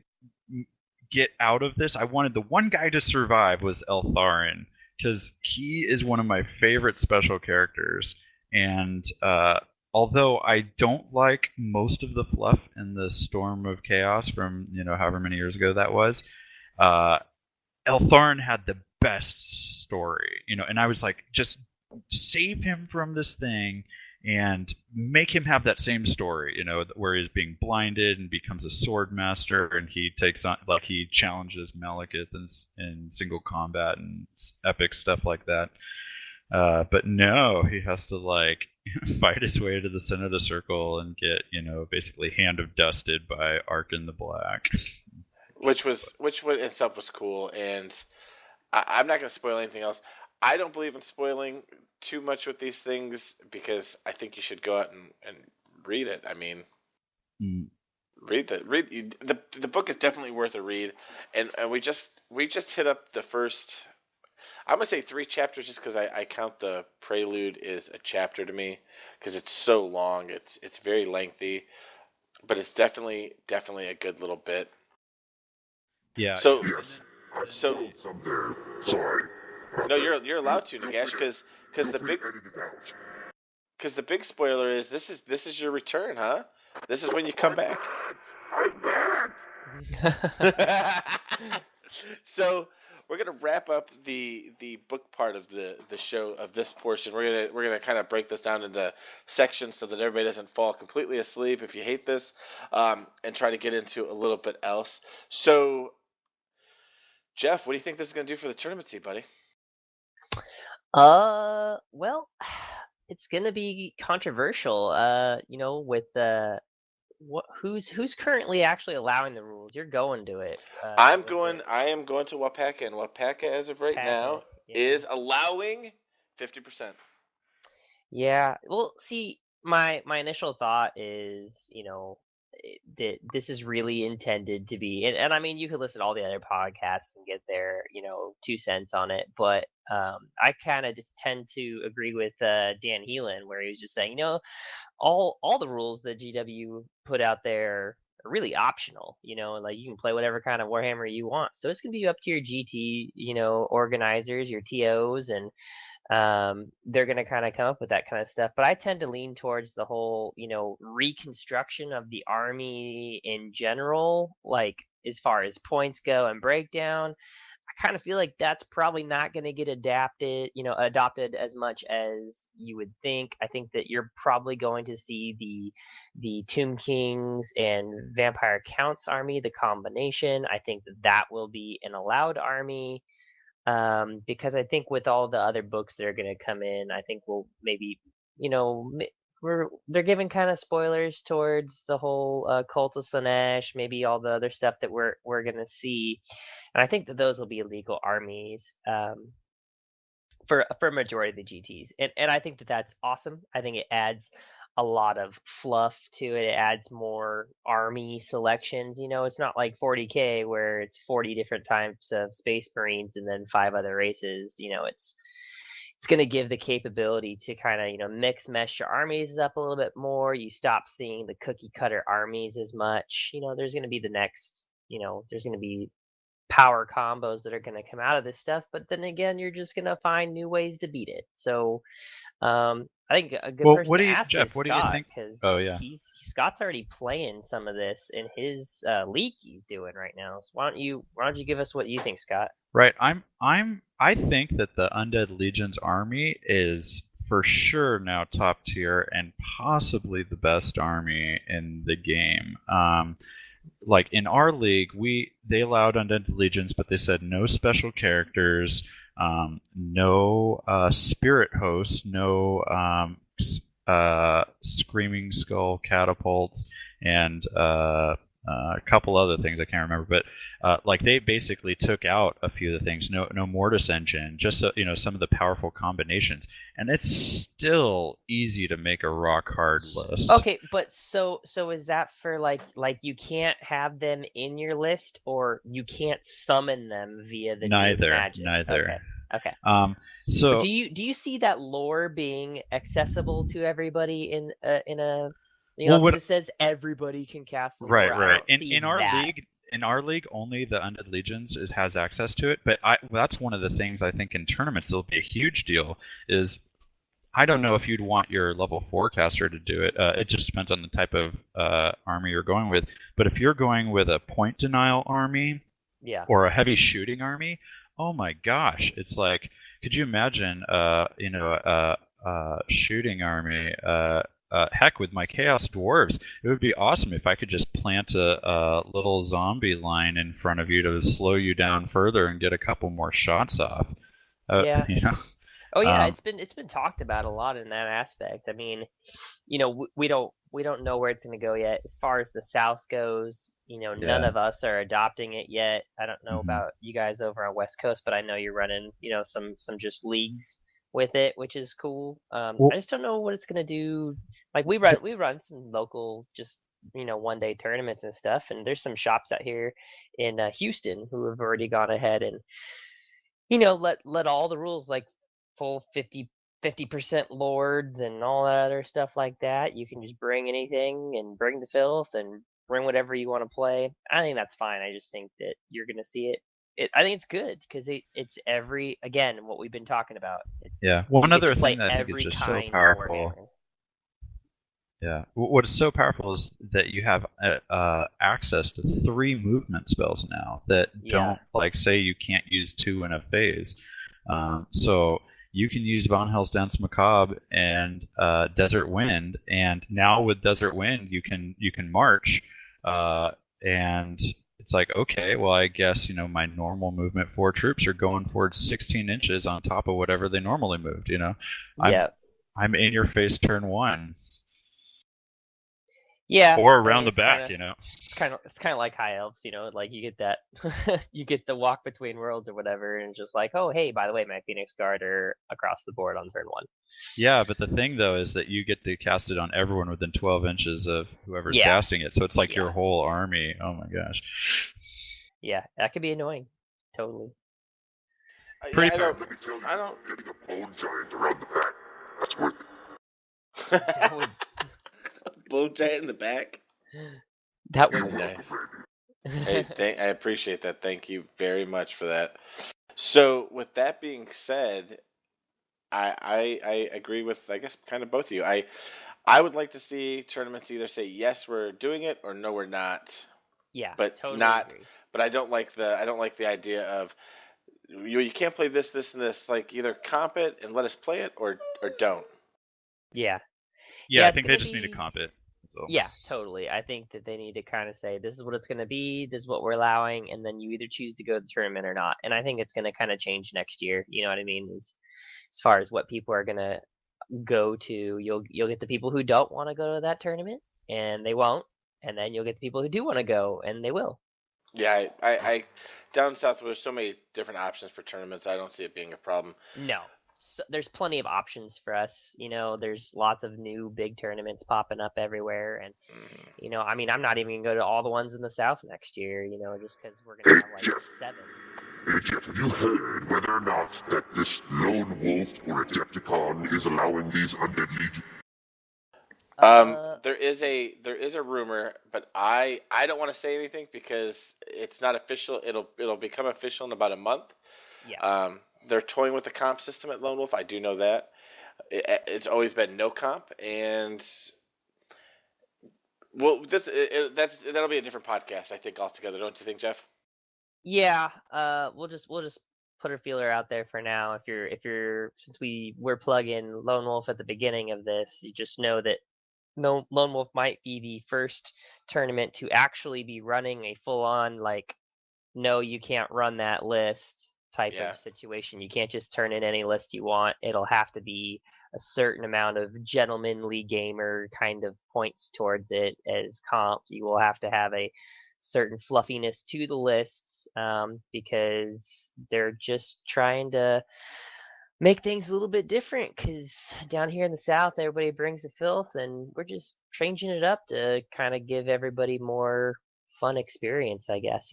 get out of this, I wanted the one guy to survive was Eltharin, because he is one of my favorite special characters, and although I don't like most of the fluff in the Storm of Chaos from however many years ago that was, Eltharn had the best story, and I was like, just save him from this thing and make him have that same story, where he's being blinded and becomes a sword master, and he takes on, like, he challenges Malekith in single combat and epic stuff like that. But no, he has to, like, fight his way to the center of the circle and get, basically hand of dusted by Arkin the Black. Which in itself was cool, and I'm not going to spoil anything else. I don't believe in spoiling too much with these things because I think you should go out and read it. I mean, the book is definitely worth a read, and we just hit up the first. I'm gonna say 3 chapters just because I count the prelude as a chapter to me because it's so long. It's very lengthy, but it's definitely a good little bit. Yeah. So Someday. Sorry. No, you're allowed to, Nagash, because the big spoiler is this is your return, huh? This is when you come back. I'm back. So we're gonna wrap up the book part of the show of this portion. We're gonna kind of break this down into sections so that everybody doesn't fall completely asleep if you hate this, and try to get into a little bit else. So, Jeff, what do you think this is gonna do for the tournament seed, buddy? Well, it's gonna be controversial. With who's currently actually allowing the rules. You're going to it. I am going to Wapaka, and Wapaka as of right now is allowing 50%. Yeah. Well, see, my initial thought is, that this is really intended to be, and I mean, you could listen to all the other podcasts and get their, 2 cents on it, but I kind of just tend to agree with Dan Heelan, where he was just saying, all the rules that GW put out there are really optional, like you can play whatever kind of Warhammer you want, so it's gonna be up to your GT, organizers, your TOs, and they're going to kind of come up with that kind of stuff. But I tend to lean towards the whole, reconstruction of the army in general, like as far as points go and breakdown. I kind of feel like that's probably not going to get adopted as much as you would think. I think that you're probably going to see the Tomb Kings and Vampire Counts army, the combination. I think that will be an allowed army. Because I think with all the other books that are going to come in, I think we'll maybe, they're giving kind of spoilers towards the whole Cult of Slanesh, maybe all the other stuff that we're going to see, and I think that those will be illegal armies for a majority of the GTs, and I think that that's awesome. I think it adds a lot of fluff to it. It adds more army selections. It's not like 40K where it's 40 different types of Space Marines and then 5 other races. It's going to give the capability to kind of, mix mesh your armies up a little bit more. You stop seeing the cookie cutter armies as much. There's going to be the next, there's going to be power combos that are going to come out of this stuff. But then again, you're just going to find new ways to beat it. So, I think a good person to ask Jeff, is what Scott, do you think? because Scott's already playing some of this in his league he's doing right now. So why don't you give us what you think, Scott? Right. I think that the Undead Legion's army is for sure now top tier and possibly the best army in the game. Like in our league, they allowed Undead Legions, but they said no special characters. No spirit hosts, no screaming skull catapults, and a couple other things I can't remember. But like they basically took out a few of the things. No Mortis engine, just so, some of the powerful combinations, and it's still easy to make a rock hard list. Okay, but so is that for like you can't have them in your list, or you can't summon them via the magic? Neither. Okay. So do you see that lore being accessible to everybody in a because it says everybody can cast the lore. Right. In our league, only the Undead Legions has access to it. But that's one of the things I think in tournaments it'll be a huge deal. Is I don't know if you'd want your level 4 caster to do it. It just depends on the type of army you're going with. But if you're going with a point denial army, Yeah. or a heavy shooting army, oh my gosh, it's like, could you imagine, shooting army, heck, with my Chaos Dwarves, it would be awesome if I could just plant a little zombie line in front of you to slow you down further and get a couple more shots off. Yeah. You know? Oh yeah, it's been talked about a lot in that aspect. I mean, we don't know where it's going to go yet. As far as the South goes, none Yeah. of us are adopting it yet. I don't know Mhm. about you guys over on West Coast, but I know you're running, some just leagues with it, which is cool. Well, I just don't know what it's going to do. Like we run some local just one day tournaments and stuff, and there's some shops out here in Houston who have already gone ahead and let all the rules like full 50% lords and all that other stuff like that. You can just bring anything and bring the filth and bring whatever you want to play. I think that's fine. I just think that you're gonna see it. I think it's good because it's again what we've been talking about. It's yeah. One you get to other play thing that I think is every just so kind of powerful. Warhammer. Yeah. What is so powerful is that you have access to 3 movement spells now that don't, like, say you can't use 2 in a phase. So you can use Von Hell's Dance Macabre and Desert Wind, and now with Desert Wind you can march, and it's like, okay, well, I guess my normal movement 4 troops are going forward 16 inches on top of whatever they normally moved. I'm in your face turn 1. Yeah, or around the back. It's kind of like High Elves, like you get that, you get the walk between worlds or whatever, and just like, oh hey, by the way, my Phoenix Guard are across the board on turn 1. Yeah, but the thing though is that you get to cast it on everyone within 12 inches of whoever's casting it, so it's like your whole army. Oh my gosh. Yeah, that could be annoying. Totally. Pretty I don't. Getting a bone giant around the back. That's worth it. That would. Bone giant in the back. That would be nice. Hey, I appreciate that. Thank you very much for that. So, with that being said, I agree with, I guess, kind of both of you. I would like to see tournaments either say yes, we're doing it, or no, we're not. Yeah, but totally not. Agree. But I don't like the idea of you can't play this, and this. Like, either comp it and let us play it, or don't. Yeah. Yeah, I think they just need to comp it. So. Yeah, totally. I think that they need to kind of say, this is what it's going to be, this is what we're allowing, and then you either choose to go to the tournament or not. And I think it's going to kind of change next year. You know what I mean? As far as what people are going to go to, you'll get the people who don't want to go to that tournament, and they won't. And then you'll get the people who do want to go, and they will. Yeah, I down south, there's so many different options for tournaments. I don't see it being a problem. No. So there's plenty of options for us. There's lots of new big tournaments popping up everywhere, and I mean, I'm not even gonna go to all the ones in the South next year. Just because we're gonna have like 7. Hey Jeff, have you heard whether or not that this lone wolf or Adepticon is allowing these undead legions? There is a rumor, but I don't want to say anything because it's not official. It'll become official in about a month. Yeah. They're toying with the comp system at Lone Wolf. I do know that. It's always been no comp, and well, that'll be a different podcast, I think, altogether. Don't you think, Jeff? Yeah. We'll just put a feeler out there for now. If you're since we're plugging Lone Wolf at the beginning of this, you just know that Lone Wolf might be the first tournament to actually be running a full-on, like, no, you can't run that list type of situation. You can't just turn in any list you want. It'll have to be a certain amount of gentlemanly gamer kind of points towards it as comp. You will have to have a certain fluffiness to the lists, because they're just trying to make things a little bit different, because down here in the South, everybody brings the filth, and we're just changing it up to kind of give everybody more fun experience, I guess,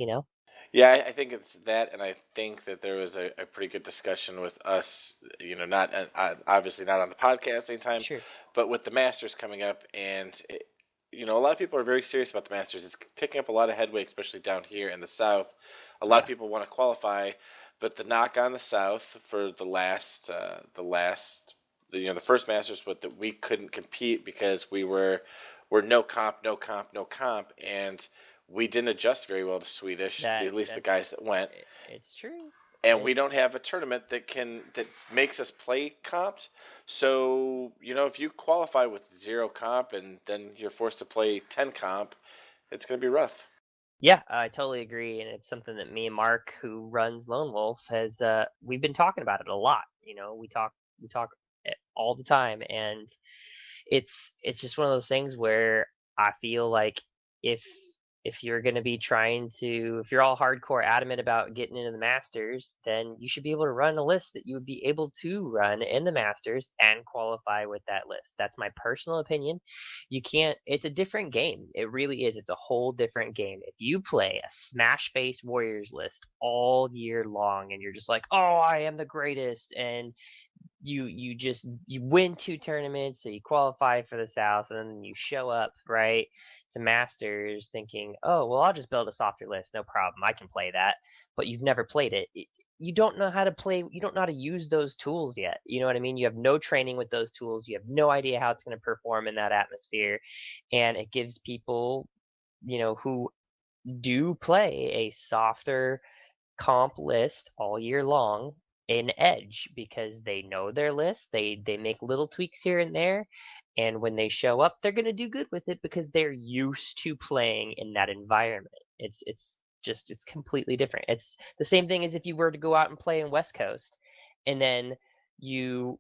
Yeah, I think it's that, and I think that there was a pretty good discussion with us, not obviously not on the podcast anytime, Sure. but with the Masters coming up, and a lot of people are very serious about the Masters. It's picking up a lot of headway, especially down here in the South. A lot of people want to qualify, but the knock on the South for the first Masters was that we couldn't compete because we're no comp, and we didn't adjust very well to Swedish, at least the guys that went. It's true. And we don't have a tournament that makes us play comped. So, if you qualify with 0 comp and then you're forced to play 10 comp, it's going to be rough. Yeah, I totally agree, and it's something that me and Mark, who runs Lone Wolf, we've been talking about it a lot. We talk all the time, and it's just one of those things where I feel like if you're going to be if you're all hardcore adamant about getting into the Masters, then you should be able to run a list that you would be able to run in the Masters and qualify with that list. That's my personal opinion. You can't, it's a different game. It really is. It's a whole different game. If you play a smash face Warriors list all year long and you're just like, oh, I am the greatest, and you win 2 tournaments, so you qualify for the South, and then you show up right to Masters thinking, oh well, I'll just build a softer list, no problem, I can play that. But you've never played it. You don't know how to play. You don't know how to use those tools yet. You know what I mean? You have no training with those tools. You have no idea how it's going to perform in that atmosphere, and it gives people, who do play a softer comp list all year long an edge, because they know their list. They make little tweaks here and there, and when they show up, they're going to do good with it because they're used to playing in that environment. It's completely different. It's the same thing as if you were to go out and play in West Coast, and then you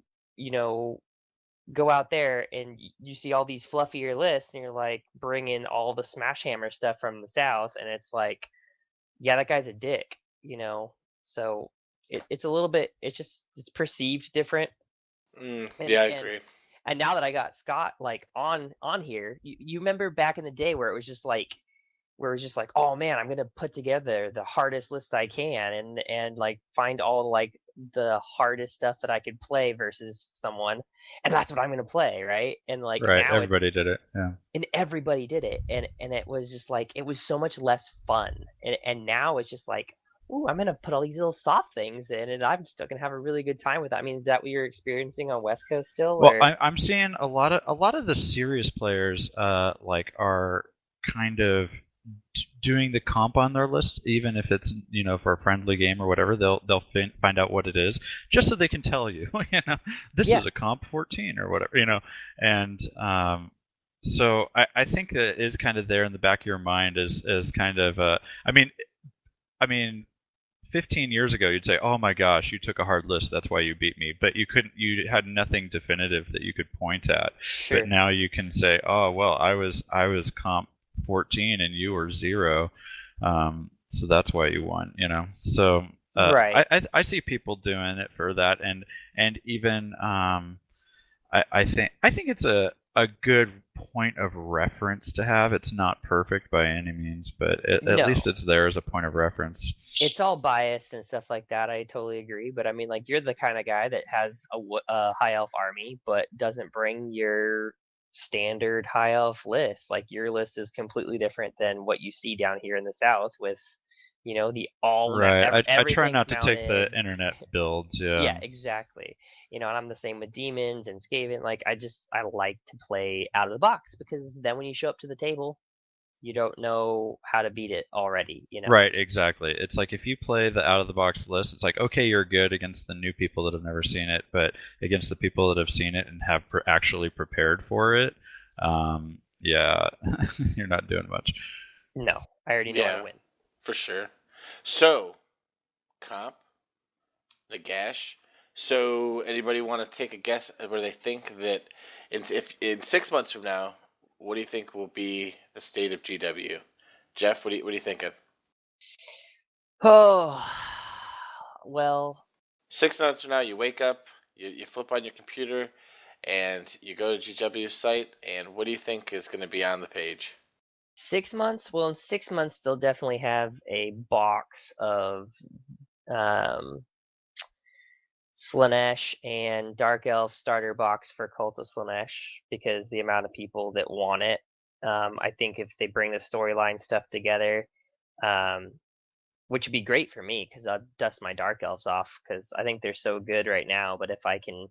go out there and you see all these fluffier lists, and you're like, bring in all the Smash Hammer stuff from the South, and it's like, yeah, that guy's a dick, so it's a little bit, it's perceived different. Yeah, I agree. And now that I got Scott like on here, you remember back in the day where it was just like, oh man, I'm gonna put together the hardest list I can and like find all like the hardest stuff that I could play versus someone, and that's what I'm gonna play, right? And like right, now everybody did it, yeah. And everybody did it, and it was just like, it was so much less fun. And now it's just like, ooh, I'm gonna put all these little soft things in, and I'm still gonna have a really good time with that. I mean, is that what you're experiencing on West Coast still? Well, I'm seeing a lot of the serious players like are kind of doing the comp on their list, even if it's for a friendly game or whatever. They'll find out what it is just so they can tell you, this is a comp 14 or whatever, and so I think that it is kind of there in the back of your mind as kind of I mean 15 years ago you'd say, oh my gosh, you took a hard list, that's why you beat me, but you had nothing definitive that you could point at. Sure. But now you can say, oh well, I was comp 14 and you were 0, so that's why you won, so right. I see people doing it for that, and even I think it's a good point of reference to have. It's not perfect by any means, but at least it's there as a point of reference. It's all biased and stuff like that. I totally agree. But I mean, like, you're the kind of guy that has a high elf army, but doesn't bring your standard high elf list. Like, your list is completely different than what you see down here in the South with, the all right. I try not mounted. To take the internet builds. Yeah. Yeah, exactly. And I'm the same with demons and Skaven. Like, I like to play out of the box, because then when you show up to the table, you don't know how to beat it already, Right, exactly. It's like if you play the out-of-the-box list, it's like, okay, you're good against the new people that have never seen it, but against the people that have seen it and have actually prepared for it, yeah, you're not doing much. No, I already know I win. For sure. So, comp, Nagash. So, anybody want to take a guess at where they think that in 6 months from now, what do you think will be the state of GW? Jeff, what are you thinking? Oh, well. 6 months from now, you wake up, you flip on your computer, and you go to GW's site, and what do you think is going to be on the page? 6 months? Well, in 6 months, they'll definitely have a box of Slaanesh and Dark Elf starter box for Cult of Slaanesh, because the amount of people that want it. I think if they bring the storyline stuff together, which would be great for me, because I'll dust my Dark Elves off, because I think they're so good right now. But if I can,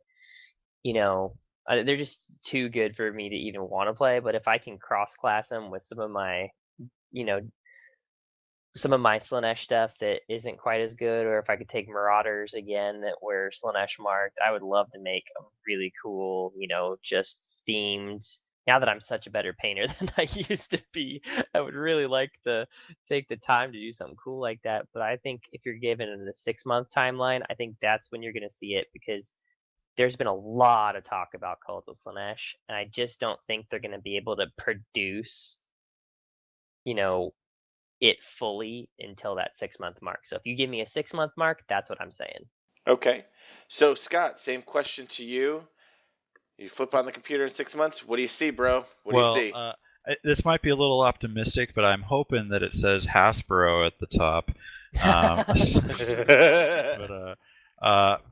they're just too good for me to even want to play. But if I can cross-class them with some of my, some of my Slaanesh stuff that isn't quite as good, or if I could take Marauders again that were Slaanesh marked, I would love to make a really cool, just themed. Now that I'm such a better painter than I used to be, I would really like to take the time to do something cool like that. But I think if you're given a 6-month timeline, I think that's when you're going to see it, because there's been a lot of talk about Cult of Slaanesh, and I just don't think they're going to be able to produce, it fully until that 6-month mark. So if you give me a 6-month mark, that's what I'm saying. Okay. So Scott, same question to you. You flip on the computer in 6 months. What do you see, bro? What do you see? This might be a little optimistic, but I'm hoping that it says Hasbro at the top.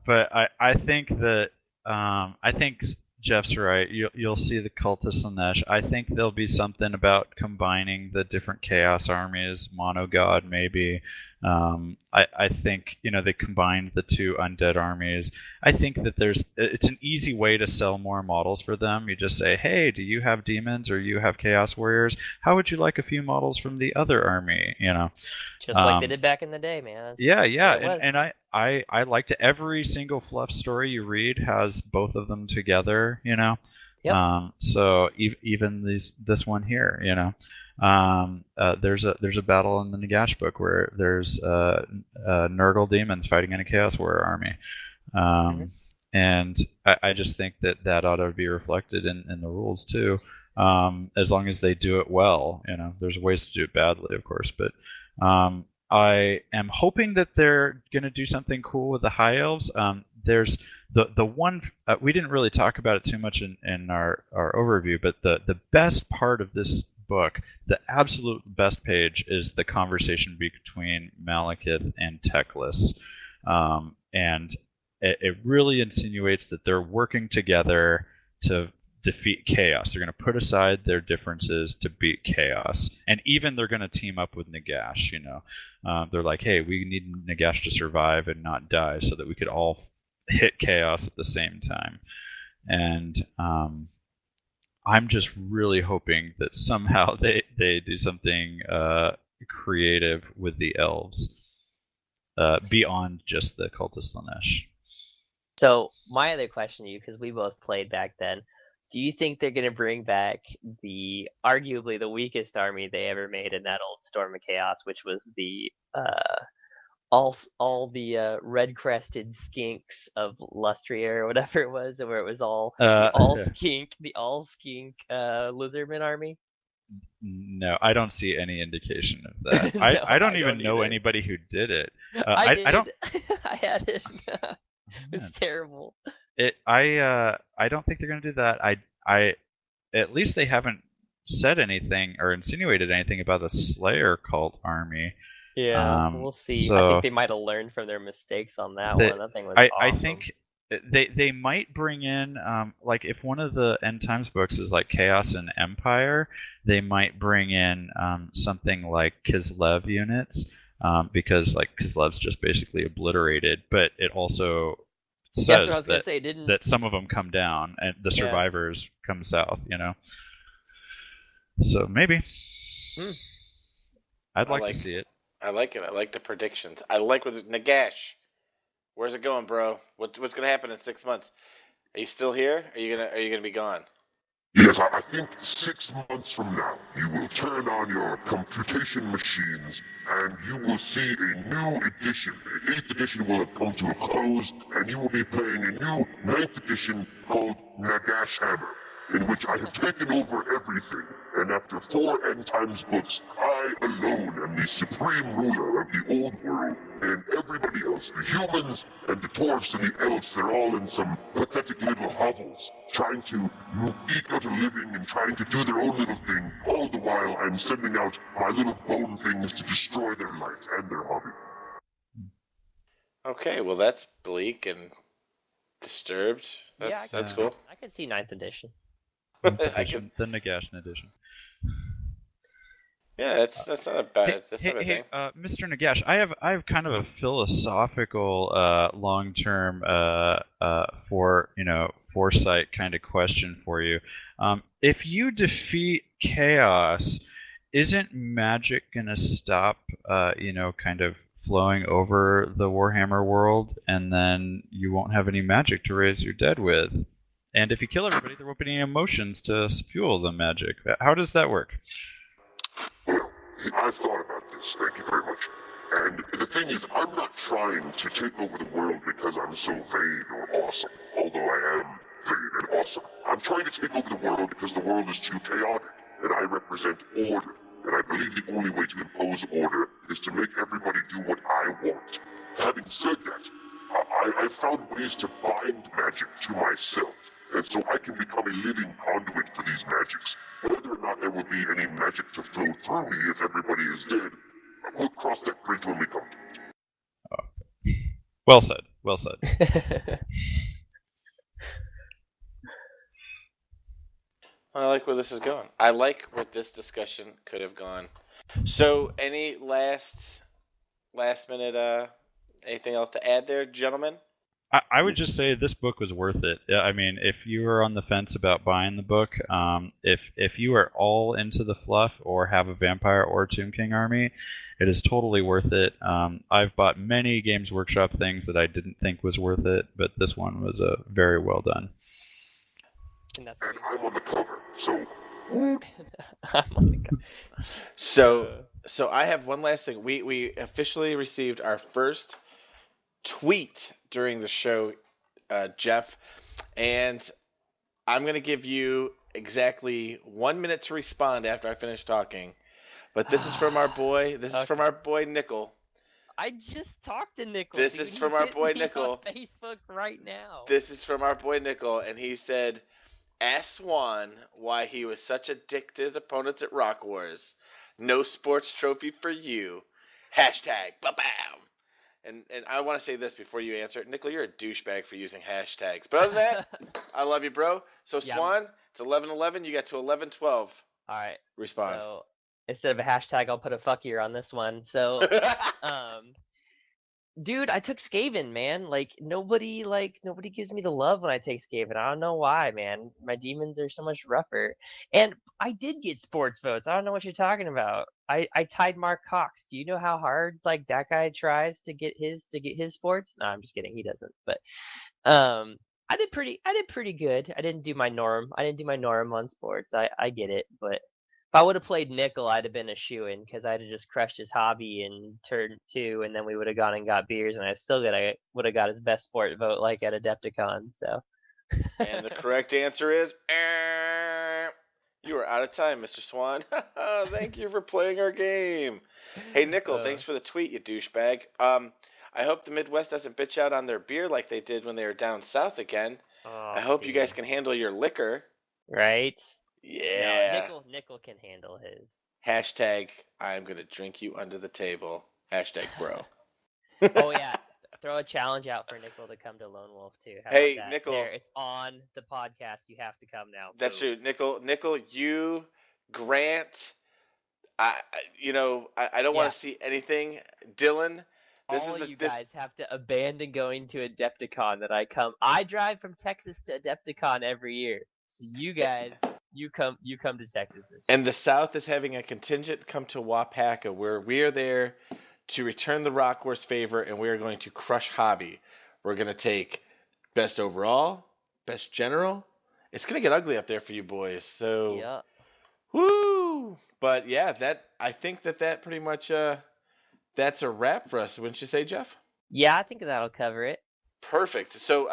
But I think that I think Jeff's right. You'll see the Cult of Slaanesh. I think there'll be something about combining the different Chaos armies, Mono God maybe. I think they combined the two undead armies. I think that it's an easy way to sell more models for them. You just say, hey, do you have demons or you have Chaos Warriors? How would you like a few models from the other army? Just like they did back in the day, man. Yeah. And I like to every single fluff story you read has both of them together. Yep. So even this one here, there's a battle in the Nagash book where there's Nurgle demons fighting in a Chaos Warrior army, and I just think that ought to be reflected in the rules too, as long as they do it well. There's ways to do it badly, of course, but I am hoping that they're going to do something cool with the High Elves. There's the one we didn't really talk about it too much in our overview, but the best part of this book, the absolute best page, is the conversation between Malekith and Teclis, and it really insinuates that they're working together to defeat Chaos. They're going to put aside their differences to beat Chaos, and even they're going to team up with Nagash. They're like, hey, we need Nagash to survive and not die, so that we could all hit Chaos at the same time. And I'm just really hoping that somehow they do something creative with the elves beyond just the Cult of Slaanesh. So my other question to you, because we both played back then, do you think they're going to bring back arguably the weakest army they ever made in that old Storm of Chaos, which was the all the red-crested skinks of Lustria or whatever it was, where it was all skink lizardman army? No, I don't see any indication of that. No, I don't even know anybody who did it. I don't. I had it. It was terrible. I don't think they're going to do that. I at least they haven't said anything or insinuated anything about the Slayer cult army. Yeah, we'll see. So I think they might have learned from their mistakes on that one. That thing was awesome. I think they might bring in like if one of the End Times books is like Chaos and Empire, they might bring in something like Kislev units, because like Kislev's just basically obliterated, but it also says that some of them come down and the survivors come south, So maybe. I'd like to see it. I like it. I like the predictions. I like Nagash. Where's it going, bro? What's going to happen in 6 months? Are you still here? Are you gonna be gone? Yes, I think 6 months from now, you will turn on your computation machines and you will see a new edition. The 8th edition will have come to a close, and you will be playing a new 9th edition called Nagash Hammer, in which I have taken over everything, and after 4 End Times books, I alone am the supreme ruler of the old world, and everybody else, the humans and the dwarfs and the elves, they're all in some pathetic little hovels, trying to eke out a living and trying to do their own little thing, all the while I'm sending out my little bone things to destroy their life and their hobby. Okay, well that's bleak and disturbed. That's cool. I could see 9th edition. The Nagash edition. Yeah, that's not a bad. That's not a bad thing. Mr. Nagash, I have kind of a philosophical, long-term, foresight kind of question for you. If you defeat Chaos, isn't magic gonna stop, kind of flowing over the Warhammer world, and then you won't have any magic to raise your dead with? And if you kill everybody, there won't be any emotions to fuel the magic. How does that work? Well, I've thought about this. Thank you very much. And the thing is, I'm not trying to take over the world because I'm so vain or awesome, although I am vain and awesome. I'm trying to take over the world because the world is too chaotic, and I represent order. And I believe the only way to impose order is to make everybody do what I want. Having said that, I've found ways to bind magic to myself, and so I can become a living conduit for these magics. Whether or not there will be any magic to flow through me if everybody is dead, we'll cross that bridge when we come to it. Oh. Well said. Well said. I like where this is going. I like where this discussion could have gone. So, any last minute anything else to add there, gentlemen? I would just say this book was worth it. I mean, if you were on the fence about buying the book, if you are all into the fluff or have a vampire or Tomb King army, it is totally worth it. I've bought many Games Workshop things that I didn't think was worth it, but this one was very well done. And that's And I'm on the cover, so... I'm on the cover. So I have one last thing. We officially received our first tweet during the show, Jeff, and I'm going to give you exactly 1 minute to respond after I finish talking. But this is from our boy. This is from our boy Nickel. I just talked to Nickel. This is from our boy Me Nickel. on Facebook right now. This is from our boy Nickel, and he said, "Ask Swan why he was such a dick to his opponents at Rock Wars. No sports trophy for you. Hashtag ba-bam." And I want to say this before you answer it. Nickel, you're a douchebag for using hashtags. But other than that, I love you, bro. So, Yeah. Swan, it's 11:11. You got to 11:12. All right. Respond. So instead of a hashtag, I'll put a fuck you on this one. So, dude, I took Skaven, man. Nobody gives me the love when I take Skaven. I don't know why, man. My demons are so much rougher. And I did get sports votes. I don't know what you're talking about. I tied Mark Cox. Do you know how hard that guy tries to get his sports? No, I'm just kidding. He doesn't. But I did pretty good. I didn't do my norm on sports. I get it, but if I would have played Nickel, I'd have been a shoo-in because I'd have just crushed his hobby in turn 2, and then we would have gone and got beers, and I still would have got his best sport vote at Adepticon. So. And the correct answer is, you are out of time, Mr. Swan. Thank you for playing our game. Hey, Nickel, thanks for the tweet, you douchebag. I hope the Midwest doesn't bitch out on their beer like they did when they were down south again. I hope you guys can handle your liquor. Right? Yeah. No, Nickel can handle his. Hashtag, I'm going to drink you under the table. Hashtag, bro. Oh, yeah. Throw a challenge out for Nickel to come to Lone Wolf, too. How Hey, about that? Nickel. There, it's on the podcast. You have to come now. That's Boom. true. Nickel, you, Grant, I don't want to see anything. Dylan, you guys have to abandon going to Adepticon that I come. I drive from Texas to Adepticon every year. So you guys, you come to Texas this year. And the South is having a contingent come to Wapaka, where we are there to return the Rock Wars favor, and we are going to crush Hobby. We're going to take best overall, best general. It's going to get ugly up there for you boys. So, Yeah. Woo! But yeah, I think that pretty much that's a wrap for us. Wouldn't you say, Jeff? Yeah, I think that'll cover it. Perfect. So,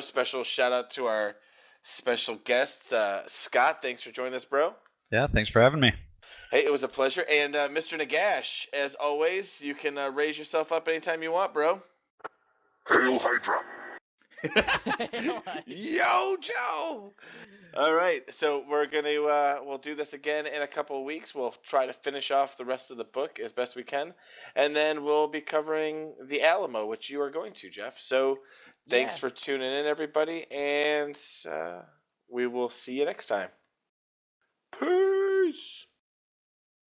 special shout out to our special guests. Scott, thanks for joining us, bro. Yeah, thanks for having me. Hey, it was a pleasure. And Mr. Nagash, as always, you can raise yourself up anytime you want, bro. Hail Hydra! Yo, Joe! All right, so we're going to we'll do this again in a couple of weeks. We'll try to finish off the rest of the book as best we can. And then we'll be covering the Alamo, which you are going to, Jeff. So thanks for tuning in, everybody. And we will see you next time. Peace!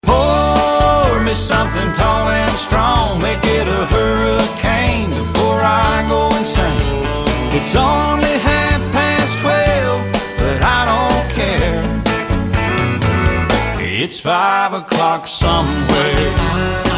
Pour me something tall and strong, make it a hurricane before I go insane. It's only 12:30, but I don't care. It's It's 5 o'clock somewhere.